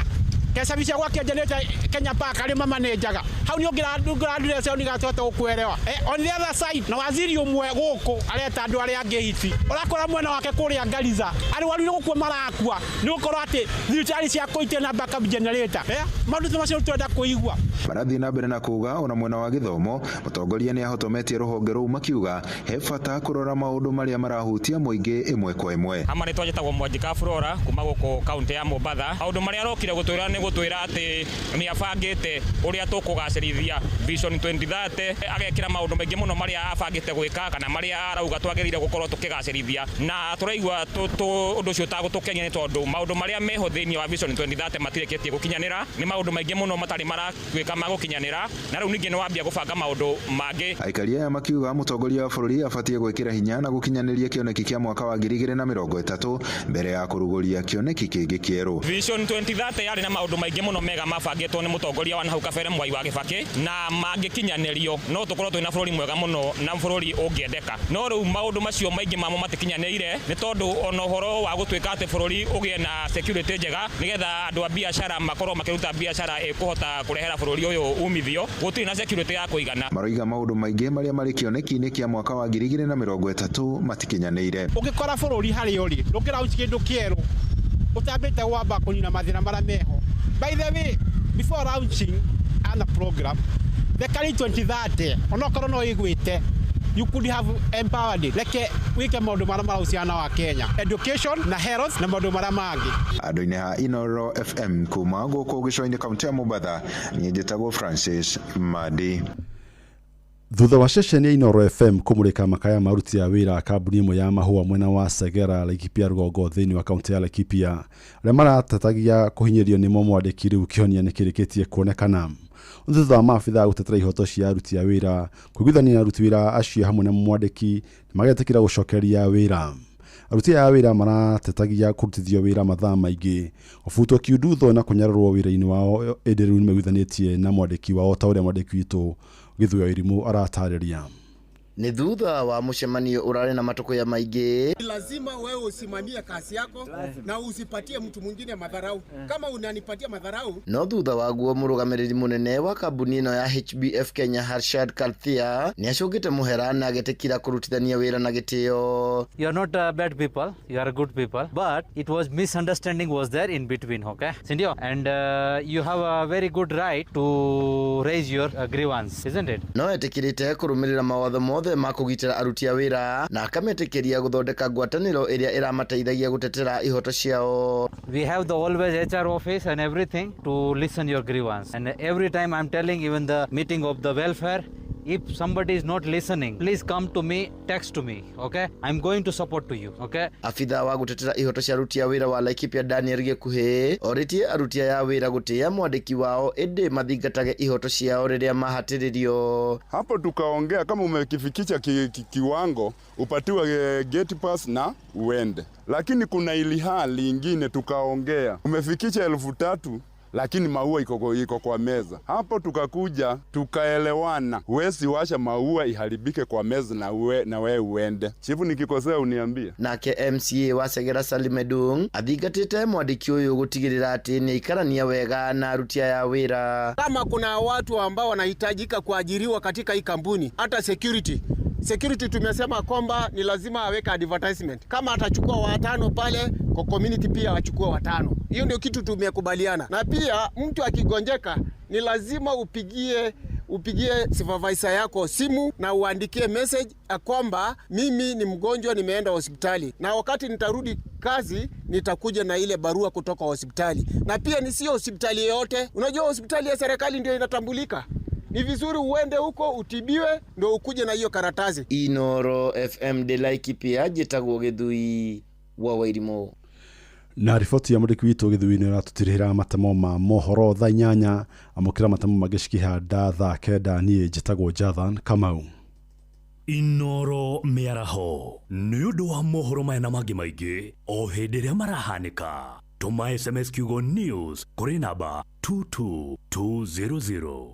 service kwa generator Kenya Power kari mamanejaga hau ni ũngĩra cio nĩgatũhota gũkuelewa on the other side na waziri ũmwe gũkũ areta andũ arĩa angĩ hiti ũrakora mwena wake kũrĩa Garissa arĩ gũkua marakua nĩ gũkorwo atĩ thirikari cia kũitia na backup generator maũndũ macio twenda kũigua. Marathi na mbere na kuga ona mwena wa gĩthomo mũtongoria nĩ ahotometie rũhonge rũu makiuga he bata kũrora maũndũ marĩa marahutia mũingĩ ĩmwe kwa ĩmwe. Hamarĩtwo agĩtagwo Mwanjika Flora kuma gũkũ kaunti ya Mombatha maũndũ marĩa arokire gũtwĩra nĩ gũtwĩra atĩ nĩ abangĩte ũrĩa tũkũgacĩrithia Vision 2030 agekira maũndũ maingĩ muno marĩa abangĩte gwĩka kana marĩa arauga twagĩrĩire gũkorwo tukigacĩrithia na turaigua ũndũ ũcio tagũtukenia nĩ tondu maũndũ marĩa meho thĩinĩ wa Vision 2030 matireketie gukinyanĩra ni maũndũ maingĩ muno matari maragwĩka magukinyanĩra na rĩu ningĩ nĩ wambia gũbanga maũndũ mangĩ. Aikaria ya makiuga mũtongoria wa bũrũri abatie gwĩkĩra hinya na gukinyanĩria kĩoneki kĩa mwaka wa 2030 mbere ya kũrugũria kĩoneki kĩngĩ kĩerũ. Vision 2030 yarĩ na maũndũ maingĩ muno mega mabangĩtwo nĩ mũtongoria wa nahau kabere Mwai wa Kibaki na mangĩkinyanĩrio no tũkorwo twĩna bũrũri mwega muno na bũrũri ũngĩendeka no rĩu maũndũ macio maingĩ mamo matikinyanĩire nĩ tondu ona ũhoro wa gũtuĩka atĩ bũrũri ũgĩe na security njega nĩgetha andũ a biacara makorwo makĩruta biacara ĩkũhota kũrehera bũrũri ũyũ umithio gũtirĩ na security ya kũigana. Maroiga maũndũ maingĩ marĩa marĩ kĩoneki-inĩ kĩa mwaka wa 2030 matikinyanĩire. Ũngĩkora bũrũri harĩa ũrĩ ndũngĩrauti kĩndũ kĩerũ ũtambĩte wamba kũnina mathĩna marĩa meho. By the way, before launching the program, the Kari 2030, onokorwo no igwite, you could have empowered it. Like wike maũndũ marĩa marahusiana wa Kenya, education na health na maũndũ marĩa mangĩ. Andũ-inĩ ha Inoro FM kuma gũkũ gĩcũa-inĩ kaunti ya Mombatha, niĩ njĩtagwo Francis Madi. Thutha wa ceceni ya Inoro FM kumurika makaya maruti ya wira kambuni imwe ya mahua mwena wa Segera Laikipia rũgongo thĩinĩ wa kaunti ya Laikipia arĩa maratetagia kũhinyĩrio nĩmo mwandĩki rĩu kĩhonia nĩkĩrĩkĩtie kuonekana. Thutha wa maabitha gũtetera ihoto cia aruti a wĩra kũiguithania na aruti wĩra acio hamwe na mwandĩki magetĩkĩra gũcokeria wĩra. Aruti a wĩra maratetagia kũrutithio wĩra mathaa maingĩ gũbutwo kiundutho na kũnyararwo wĩra-inĩ wao ĩndĩ rĩu nĩmaiguithanĩtie na mwandĩki wao ta ũrĩa mwandĩki witũ Githuya Irimũ aratarĩria. Ni thutha wa mũcemanio urare na matũkũya maingĩ. Lazima wewe usimamie kazi yako na usipatie mtu mwingine madharau. Kama unanipatia madharau. No thutha wa guo mũrũgamĩrĩri mũnene wa kambuni ino ya HBF Kenya Harshad Kalthia ni acũngĩte mũhera na agĩtĩkĩra kũrutithania wĩra na gĩtĩo. You are not bad people, you are good people, but it was misunderstanding was there in between, okay? Sindio, and you have a very good right to raise your grievance, isn't it? No etĩkĩrĩte kũrũmĩrĩra mawatho mothe ma kũgitĩra aruti a wĩra na akametĩkĩria gũthondeka ngwatanĩro ĩrĩa ĩramateithagia gũtetera ihoto ciao. We have the always HR office and everything to listen your grievance, and every time I'm telling, even the meeting of the welfare, if somebody is not listening, please come to me, text to me, okay? I'm going to support to you, okay? Afitha wa gũtetera ihoto cia aruti a wĩra wa Laikipia Daniel Gĩkuhĩ oritie aruti a wĩra gũtĩa mwandĩki wao ĩndĩ mathingatage ihoto ciao rĩrĩa mahatĩrĩrio. Hapo tukaongea kama umekifikisha kiwango upatiwe gate pass na uende, lakini kuna ili hali ingine tukaongea umefikisha 3,000 lakini maua iko kwa meza. Hapo tukakuja tukaelewana, huwezi washa maua iharibike kwa meza na we uende. Chifu, nikikosea uniambie. Nake MCA wa Segera Salimedung athingatite mwandiki uyu gutigirira ati ni ikarania wega na aruti ya wira. Kama kuna watu ambao wanahitajika kuajiriwa katika hii kampuni, hata security tumesema kwamba ni lazima aweke advertisement. Kama atachukua 5 pale kwa community pia achukue 5. Hiyo ndio kitu tumekubaliana. Na pia mtu akigonjeka ni lazima upigie supervisor yako simu na uandikie message kwamba mimi ni mgonjwa, nimeenda hospitali, na wakati nitarudi kazi nitakuja na ile barua kutoka hospitali. Na pia ni sio hospitali yote, unajua hospitali ya serikali ndio inatambulika. Ni vizuri uende huko utibiwe ndio ukuje na hiyo karatasi. Inoro FM de Laikipia Jitagwo Githui wa Wairimo. Na riboti ya mwandiki witũ Githui-inĩ ũratutirĩra matemo ma mohoro thaa 8 amũkĩra matemo magĩcikihanda thaa 9. Niĩ njĩtagwo Jathan Kamau. Inoro mĩaraho nĩ ũndũ wa mohoro maya na mangĩ maingĩ o hĩndĩ ĩrĩa marahanĩka. Tũma SMS kiugo news kũrĩ namba 22200.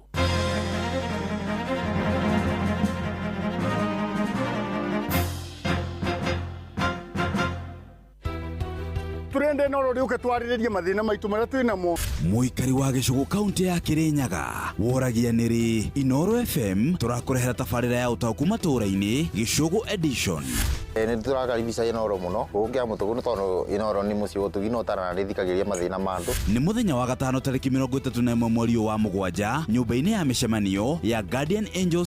Turende Noro riuke twariririe mathina maitu maria twinamo. Muikari wa Gicugu kaunti ya Kirinyaga woragia niri Inoro FM turakurehera tabarira ya utauku matura-ini Gicugu edition. Ni turakaribisha Inoro muno gukia mutugu tondu Inoro ni muci utugi no tarana rithikagiria mathina mandu. Ni muthenya wa gatano tariki 31 mweri wa Mugwanja nyumba-ini ya mishemanio ya Guardian Angels